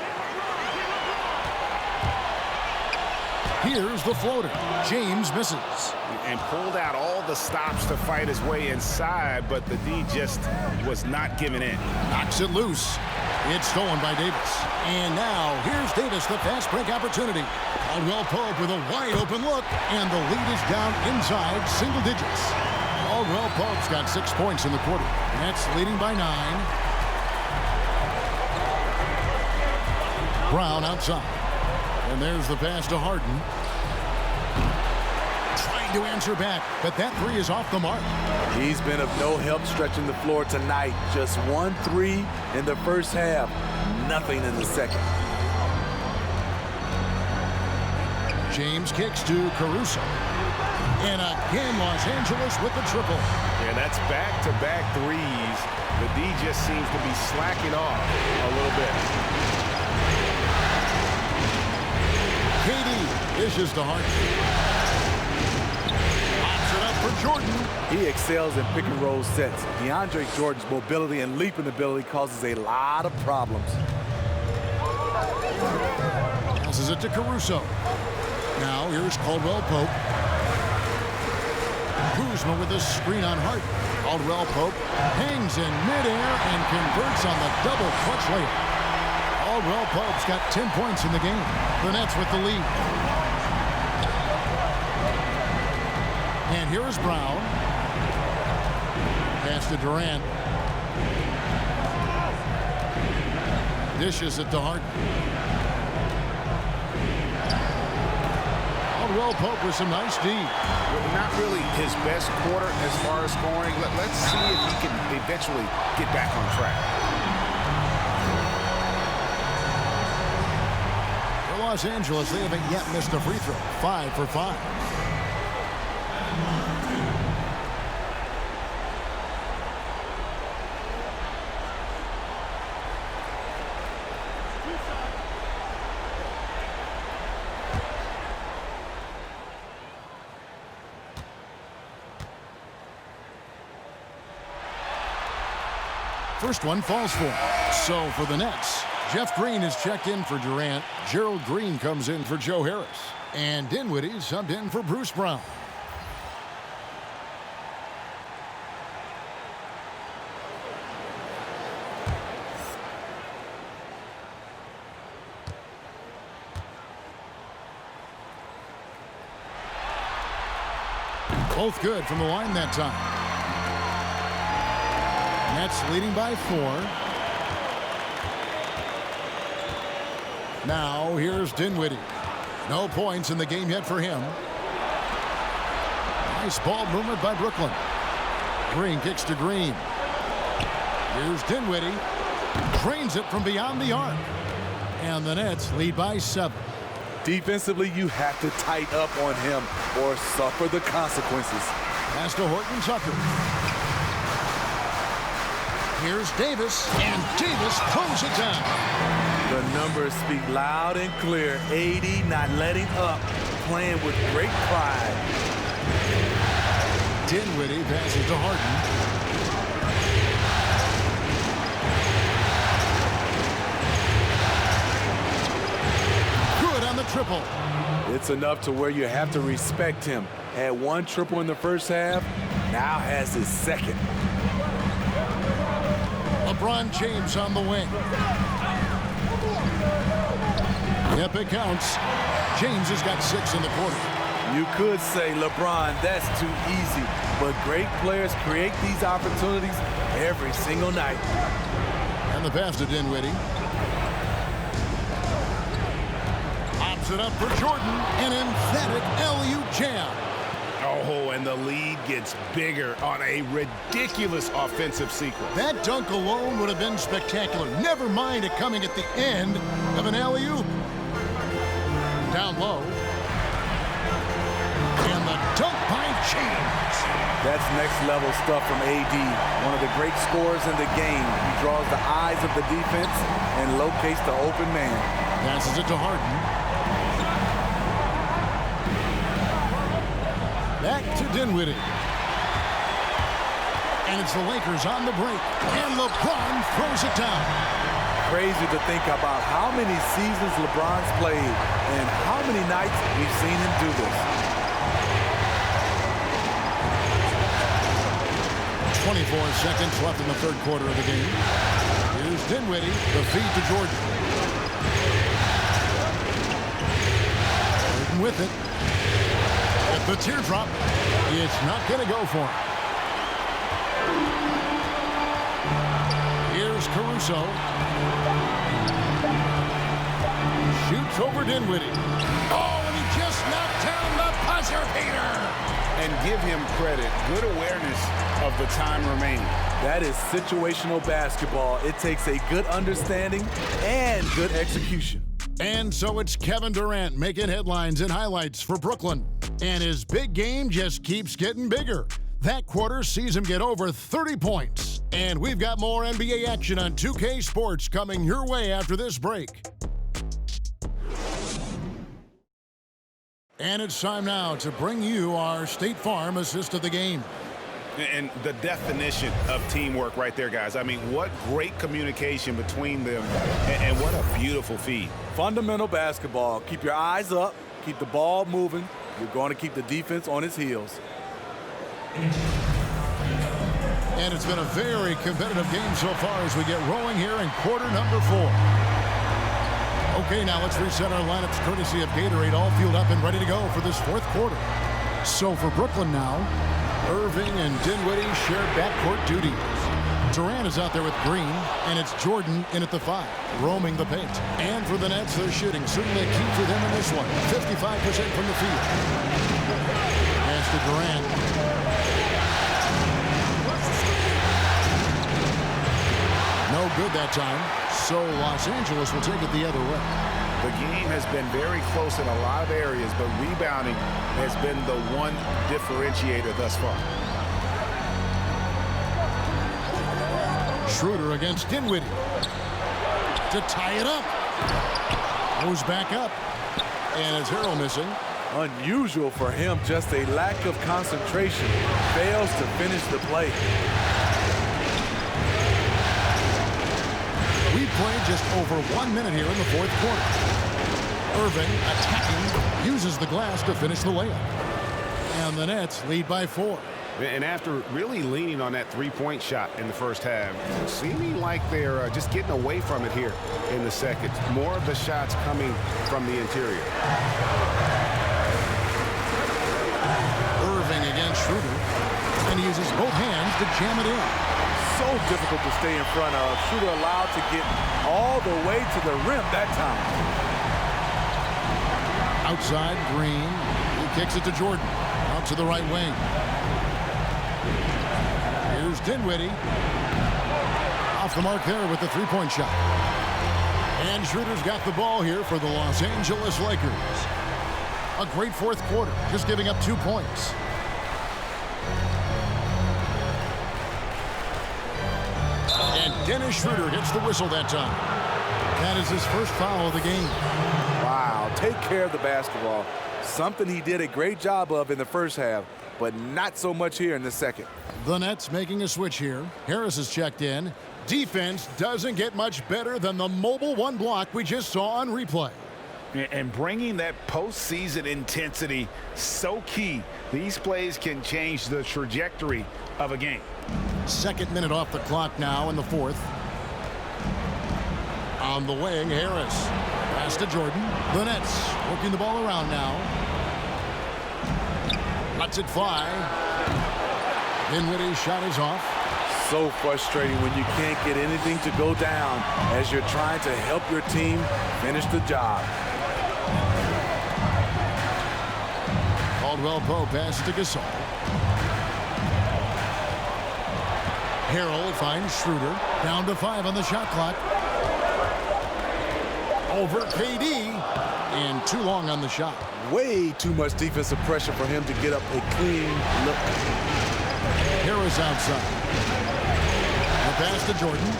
Here's the floater. James misses. And pulled out all the stops to fight his way inside, but the D just was not giving in. Knocks it loose. It's stolen by Davis. And now, here's Davis, the fast break opportunity. Caldwell Pope with a wide open look, and the lead is down inside single digits. Caldwell Pope's got 6 points in the quarter. Nets leading by 9. Brown outside. And there's the pass to Harden. Trying to answer back, but that three is off the mark. He's been of no help stretching the floor tonight. Just 1 3 in the first half. Nothing in the second. James kicks to Caruso. And again, Los Angeles with the triple. Yeah, that's back-to-back threes. The D just seems to be slacking off a little bit. KD dishes to Hart. Pops it up for Jordan. He excels in pick-and-roll sets. DeAndre Jordan's mobility and leaping ability causes a lot of problems. Passes it to Caruso. Now here's Caldwell Pope. Kuzma with a screen on Hart. Caldwell Pope hangs in midair and converts on the double clutch layup. Caldwell Pope's got 10 points in the game. The Nets with the lead. And here is Brown. Pass to Durant. Dishes it to Hart. Caldwell Pope with some nice D. Not really his best quarter as far as scoring. Let's see if he can eventually get back on track. For Los Angeles, they haven't yet missed a free throw. 5 for 5. First one falls for him. So for the Nets, Jeff Green is checked in for Durant. Gerald Green comes in for Joe Harris. And Dinwiddie subbed in for Bruce Brown. Both good from the line that time. Nets leading by 4. Now here's Dinwiddie. No points in the game yet for him. Nice ball movement by Brooklyn. Green kicks to Green. Here's Dinwiddie. Drains it from beyond the arc. And the Nets lead by 7. Defensively, you have to tighten up on him or suffer the consequences. Pass to Horton Tucker. Here's Davis, and Davis throws it down. The numbers speak loud and clear. AD not letting up, playing with great pride. Dinwiddie passes to Harden. Good on the triple. It's enough to where you have to respect him. Had 1 triple in the first half, now has his second. LeBron James on the wing. Yep, it counts. James has got 6 in the quarter. You could say, LeBron, that's too easy. But great players create these opportunities every single night. And the pass to Dinwiddie. Pops it up for Jordan. An emphatic LU jam. Oh, and the lead gets bigger on a ridiculous offensive sequence. That dunk alone would have been spectacular. Never mind it coming at the end of an alley-oop. Down low. And the dunk by James. That's next-level stuff from AD. One of the great scorers in the game. He draws the eyes of the defense and locates the open man. Passes it to Harden. Back to Dinwiddie. And it's the Lakers on the break. And LeBron throws it down. Crazy to think about how many seasons LeBron's played and how many nights we've seen him do this. 24 seconds left in the third quarter of the game. Here's Dinwiddie, the feed to Jordan. Jordan with it. At the teardrop, it's not going to go for him. Here's Caruso. Shoots over Dinwiddie. Oh, and he just knocked down the buzzer beater. And give him credit. Good awareness of the time remaining. That is situational basketball. It takes a good understanding and good execution. And so it's Kevin Durant making headlines and highlights for Brooklyn. And his big game just keeps getting bigger. That quarter sees him get over 30 points. And we've got more NBA action on 2K Sports coming your way after this break. And it's time now to bring you our State Farm assist of the game. And the definition of teamwork right there, guys. I mean, what great communication between them, and what a beautiful feed. Fundamental basketball. Keep your eyes up. Keep the ball moving. You're going to keep the defense on its heels. And it's been a very competitive game so far as we get rolling here in quarter number 4. Okay, now let's reset our lineups courtesy of Gatorade, all fueled up and ready to go for this fourth quarter. So for Brooklyn now, Irving and Dinwiddie share backcourt duties. Durant is out there with Green, and it's Jordan in at the 5, roaming the paint. And for the Nets, they're shooting. Certainly a key for them in this one. 55% from the field. Pass to Durant. No good that time. So Los Angeles will take it the other way. The game has been very close in a lot of areas, but rebounding has been the one differentiator thus far. Schroeder against Dinwiddie to tie it up. Goes back up. And is Harrell missing? Unusual for him, just a lack of concentration. Fails to finish the play. We played just over 1 minute here in the fourth quarter. Irving attacking, uses the glass to finish the layup. And the Nets lead by 4. And after really leaning on that three-point shot in the first half, seeming like they're just getting away from it here in the second. More of the shots coming from the interior. Irving against Schroeder. And he uses both hands to jam it in. So difficult to stay in front of. Schroeder allowed to get all the way to the rim that time. Outside, Green. He kicks it to Jordan. Out to the right wing. Here's Dinwiddie. Off the mark there with the three-point shot. And Schroeder's got the ball here for the Los Angeles Lakers. A great fourth quarter, just giving up 2 points. And Dennis Schroeder gets the whistle that time. That is his first foul of the game. Wow, take care of the basketball. Something he did a great job of in the first half, but not so much here in the second. The Nets making a switch here. Harris is checked in. Defense doesn't get much better than the mobile one block we just saw on replay. And bringing that postseason intensity, so key. These plays can change the trajectory of a game. Second minute off the clock now in the fourth. On the wing, Harris. Pass to Jordan. The Nets working the ball around now. Lets it fly. Dinwiddie's shot is off. So frustrating when you can't get anything to go down as you're trying to help your team finish the job. Called Caldwell Pope passes to Gasol. Harrell finds Schroeder. Down to 5 on the shot clock. Over KD. And too long on the shot. Way too much defensive pressure for him to get up a clean look. Harris outside. The pass to Jordan.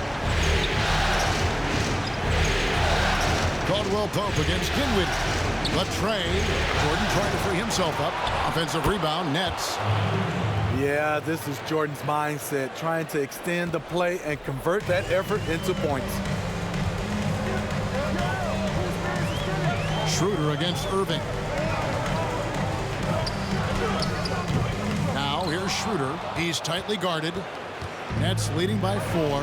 Caldwell Pope against Dinwiddie. The tray. Jordan trying to free himself up. Offensive rebound. Nets. Yeah, this is Jordan's mindset, trying to extend the play and convert that effort into points. Schroeder against Irving. Now here's Schroeder. He's tightly guarded. Nets leading by 4.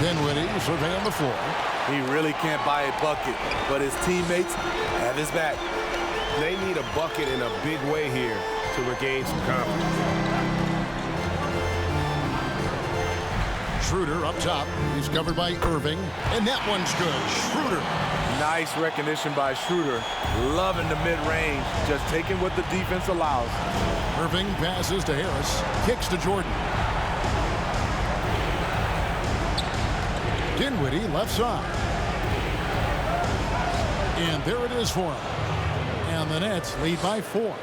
Dinwiddie surveying the floor. He really can't buy a bucket, but his teammates have his back. They need a bucket in a big way here to regain some confidence. Schroeder up top. He's covered by Irving. And that one's good. Schroeder. Nice recognition by Schroeder. Loving the mid-range, just taking what the defense allows. Irving passes to Harris. Kicks to Jordan. Dinwiddie left side. And there it is for him. And the Nets lead by 4.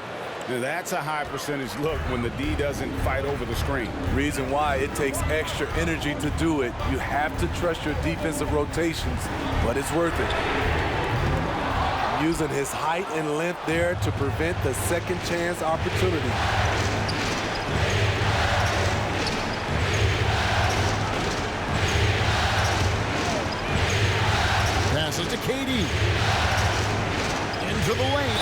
Now that's a high percentage look when the D doesn't fight over the screen. Reason why it takes extra energy to do it. You have to trust your defensive rotations, but it's worth it. Using his height and length there to prevent the second chance opportunity. Passes to KD. Into the lane.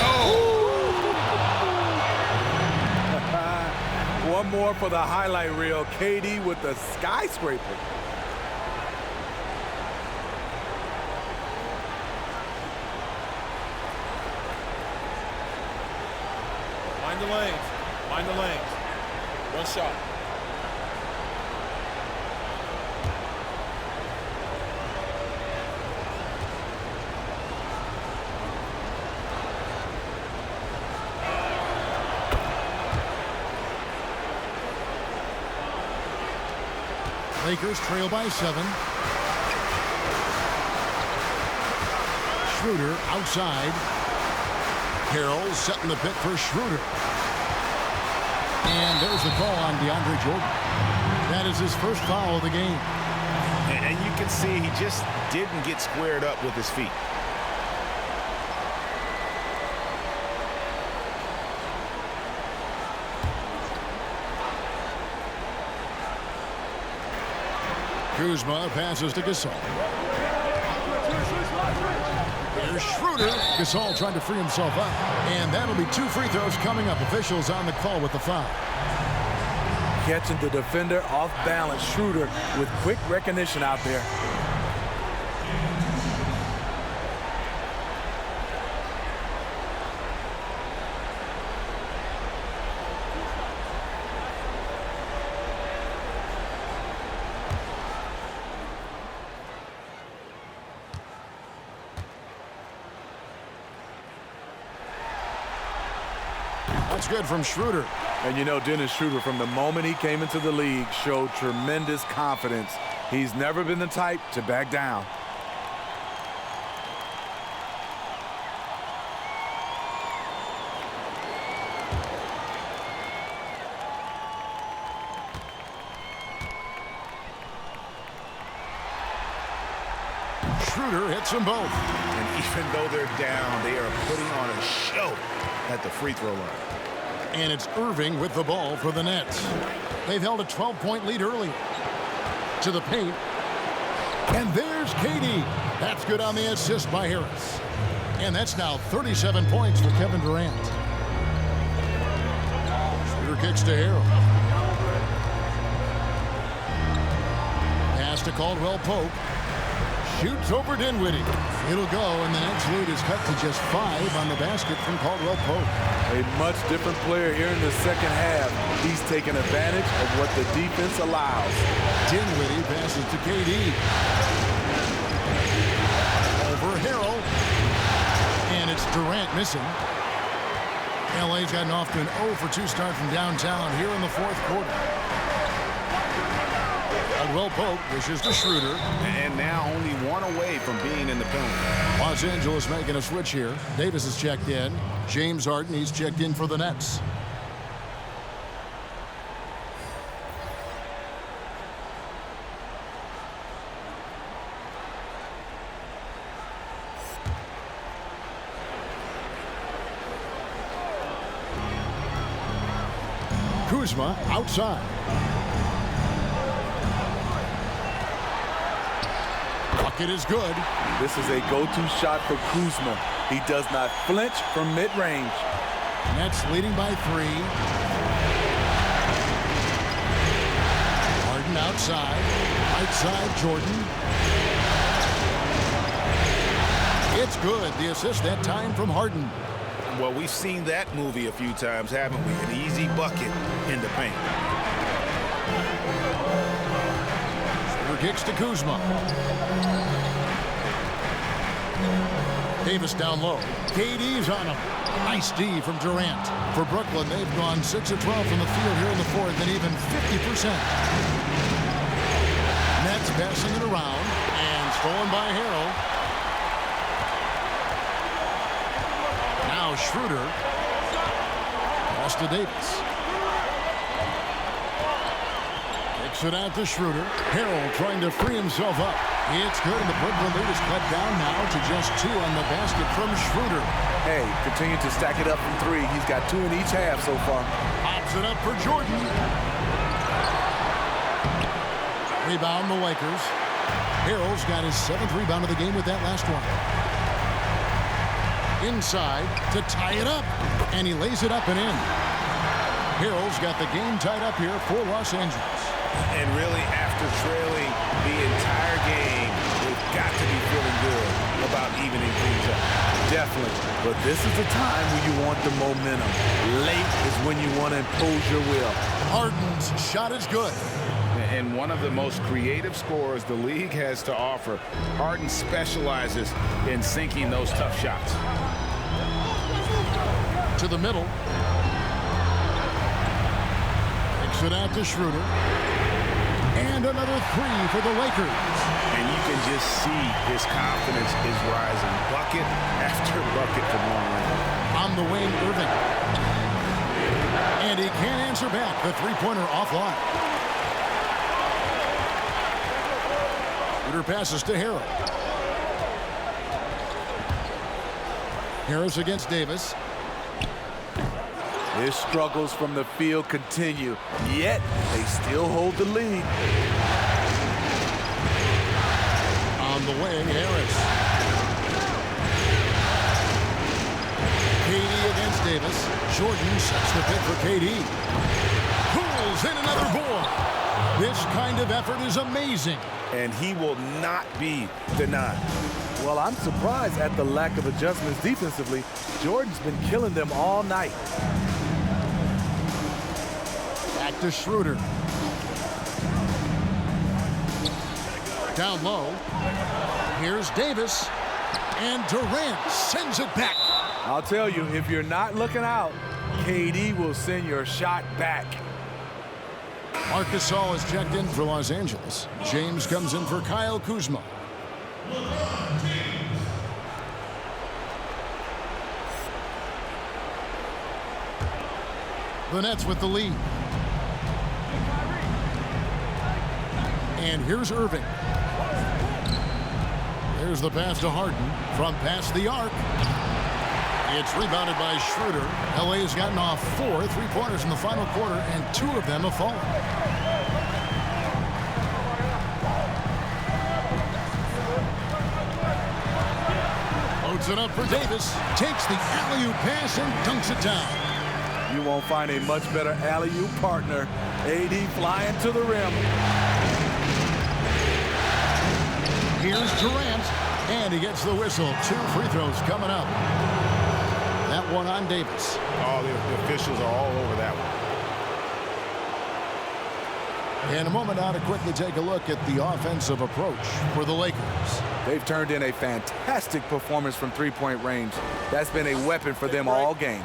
One more for the highlight reel. KD with the skyscraper. Find the lanes. Find the lanes. One shot. Lakers trail by 7. Schroeder outside. Harrell setting the pick for Schroeder. And there's the call on DeAndre Jordan. That is his first foul of the game. And you can see he just didn't get squared up with his feet. Kuzma passes to Gasol. Here's Schroeder. Gasol trying to free himself up. And that'll be 2 free throws coming up. Officials on the call with the foul. Catching the defender off balance. Schroeder with quick recognition out there. That's good from Schroeder. And you know, Dennis Schroeder, from the moment he came into the league, showed tremendous confidence. He's never been the type to back down. Schroeder hits them both. And even though they're down, they are putting on a show at the free throw line. And it's Irving with the ball for the Nets. They've held a 12-point lead early. To the paint. And there's KD. That's good on the assist by Harris. And that's now 37 points for Kevin Durant. Schroeder kicks to Harrell. Pass to Caldwell Pope. Shoots over Dinwiddie. It'll go, and the Nets lead is cut to just 5 on the basket from Caldwell Pope. A much different player here in the second half. He's taking advantage of what the defense allows. Dinwiddie passes to KD. Over Harrell. And it's Durant missing. LA's gotten off to an 0 for 2 start from downtown here in the fourth quarter. Caldwell Pope wishes to Schroeder. And now only one away from being in the penalty. Los Angeles making a switch here. Davis is checked in. James Harden, he's checked in for the Nets. Kuzma outside. Bucket is good. This is a go-to shot for Kuzma. He does not flinch from mid-range. Nets leading by 3. Harden outside. Right side, Jordan. It's good. The assist that time from Harden. Well, we've seen that movie a few times, haven't we? An easy bucket in the paint. Schroeder kicks to Kuzma. Davis down low. KD's on him. Nice D from Durant. For Brooklyn, they've gone 6 of 12 from the field here in the fourth and even 50%. Nets passing it around and stolen by Harrell. Now Schroeder. Pass to Davis. Kicks it out to Schroeder. Harrell trying to free himself up. It's good, and the Brooklyn lead is cut down now to just 2 on the basket from Schroeder. Hey, continue to stack it up from 3. He's got 2 in each half so far. Pops it up for Jordan. Rebound the Lakers. Harrell's got his 7th rebound of the game with that last one. Inside to tie it up, and he lays it up and in. Harrell's got the game tied up here for Los Angeles. And really, after trailing the entire game, they've got to be feeling good about evening things up. Definitely. But this is the time when you want the momentum. Late is when you want to impose your will. Harden's shot is good. And one of the most creative scorers the league has to offer. Harden specializes in sinking those tough shots. To the middle. Kicks it out to Schroeder. And another 3 for the Lakers. And you can just see his confidence is rising. Bucket after bucket from long range. On the wing, Irving. And he can't answer back. The 3-pointer offline. Schroeder passes to Harrell. Harris against Davis. His struggles from the field continue, yet they still hold the lead. On the wing, Harris. KD against Davis. Jordan sets the pick for KD. Pulls in another board. This kind of effort is amazing. And he will not be denied. Well, I'm surprised at the lack of adjustments defensively. Jordan's been killing them all night. Back to Schroeder. Down low. Here's Davis. And Durant sends it back. I'll tell you, if you're not looking out, KD will send your shot back. Marc Gasol is checked in for Los Angeles. James comes in for Kyle Kuzma. The Nets with the lead. And here's Irving. There's the pass to Harden from past the arc. It's rebounded by Schroeder. LA has gotten off 4 3-pointers in the final quarter, and 2 of them have fallen. Loads it up for Davis. Takes the alley-oop pass and dunks it down. You won't find a much better alley-oop partner. AD flying to the rim. Here's Durant, and he gets the whistle. 2 free throws coming up. That one on Davis. Oh, the officials are all over that one. In a moment now to quickly take a look at the offensive approach for the Lakers. They've turned in a fantastic performance from three-point range. That's been a weapon for them all game.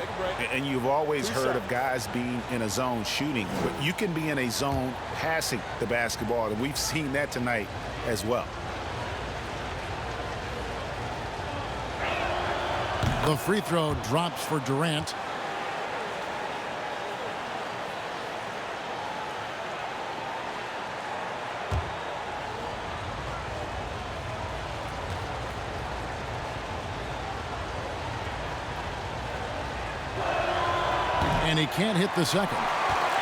And you've always heard of guys being in a zone shooting, but you can be in a zone passing the basketball, and we've seen that tonight as well. The free throw drops for Durant. And he can't hit the second.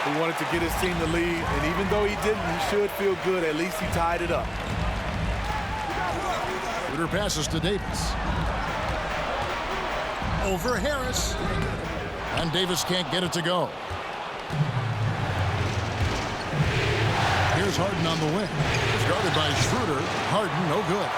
He wanted to get his team the lead, and even though he didn't, he should feel good. At least he tied it up. Shooter passes to Davis. Over Harris. And Davis can't get it to go. Here's Harden on the wing. Guarded by Schroeder. Harden, no good.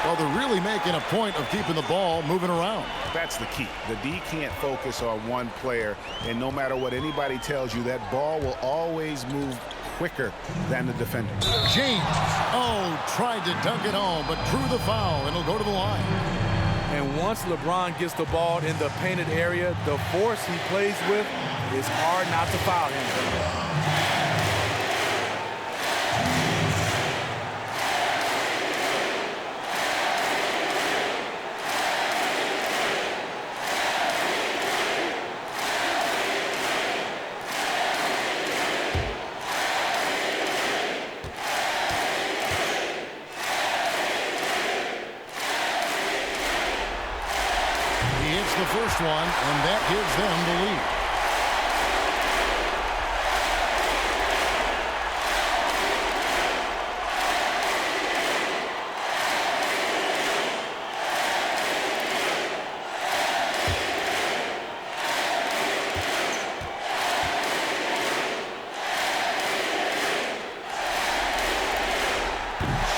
Well, they're really making a point of keeping the ball moving around. That's the key. The D can't focus on one player, and no matter what anybody tells you, that ball will always move quicker than the defender. James, tried to dunk it home, but drew the foul, and it'll go to the line. And once LeBron gets the ball in the painted area, the force he plays with, it's hard not to foul him. The first one, and that gives them the lead.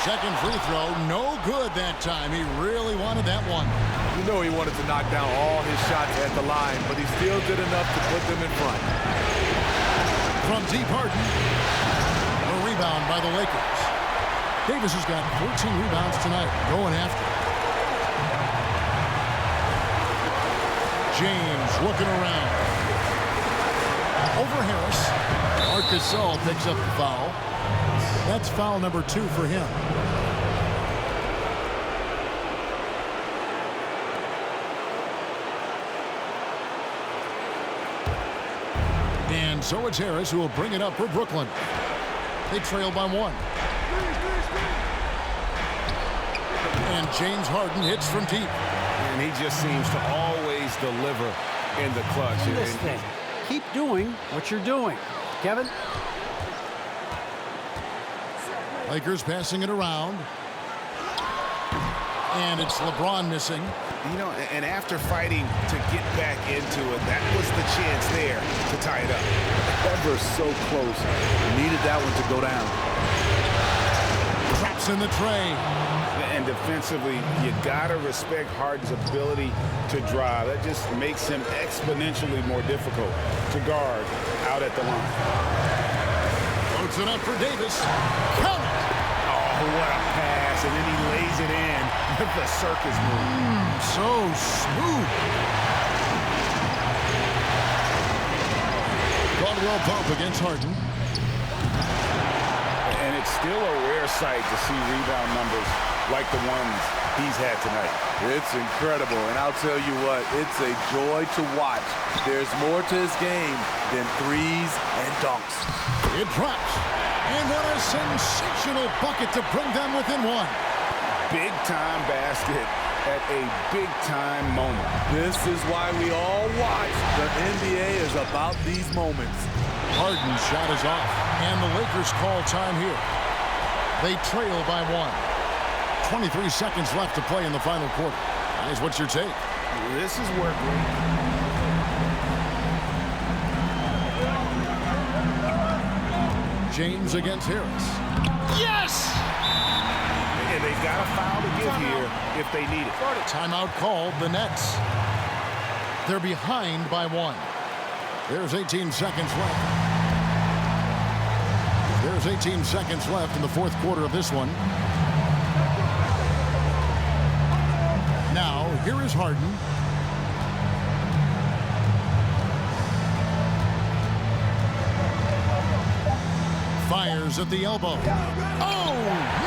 Second free throw, no good that time. He really wanted that one. You know he wanted to knock down all his shots at the line, but he still did enough to put them in front. From deep, Harden. A rebound by the Lakers. Davis has got 14 rebounds tonight, going after. James looking around. Over Harris. Marc Gasol picks up the foul. That's foul number 2 for him. And so it's Harris who will bring it up for Brooklyn. They trail by 1. And James Harden hits from deep. And he just seems to always deliver in the clutch. This thing. Keep doing what you're doing. Kevin? Lakers passing it around. And it's LeBron missing. You know, and after fighting to get back into it, that was the chance there to tie it up. Ever so close. Needed that one to go down. Traps in the tray. And defensively, you got to respect Harden's ability to drive. That just makes him exponentially more difficult to guard out at the line. Floats it up for Davis. Count it. Oh, what a pass. And then he lays it in with the circus move. So smooth. Caldwell Pope against Harden. And it's still a rare sight to see rebound numbers like the ones he's had tonight. It's incredible, and I'll tell you what, it's a joy to watch. There's more to his game than threes and dunks. It drops. And what a sensational bucket to bring them within 1. Big-time basket at a big-time moment. This is why we all watch. The NBA is about these moments. Harden's shot is off, and the Lakers call time here. They trail by 1. 23 seconds left to play in the final quarter. Guys, what's your take? This is where James against Harris. Yes! And they've got a foul to give here if they need it. Timeout called, the Nets. They're behind by 1. There's 18 seconds left. There's There's 18 seconds left in the fourth quarter of this one. Now, here is Harden. Fires at the elbow. Oh,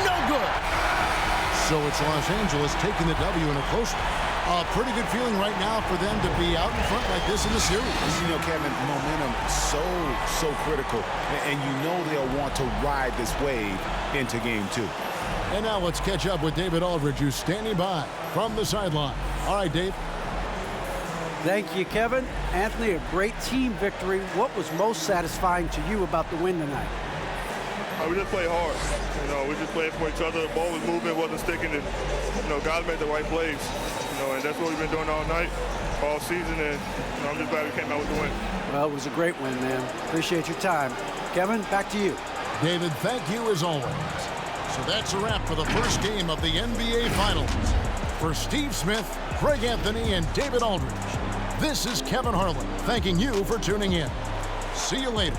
no good. So it's Los Angeles taking the W in a close one. A pretty good feeling right now for them to be out in front like this in the series. You know, Kevin, momentum so critical. And you know they'll want to ride this wave into game 2. And now let's catch up with David Aldridge, who's standing by from the sideline. All right, Dave. Thank you, Kevin. Anthony, a great team victory. What was most satisfying to you about the win tonight? We just played hard. You know, we just played for each other. The ball was moving, wasn't sticking. And, you know, guys made the right plays. You know, and that's what we've been doing all night, all season. And you know, I'm just glad we came out with the win. Well, it was a great win, man. Appreciate your time. Kevin, back to you. David, thank you as always. So that's a wrap for the first game of the NBA Finals. For Steve Smith, Craig Anthony, and David Aldridge, this is Kevin Harlan thanking you for tuning in. See you later.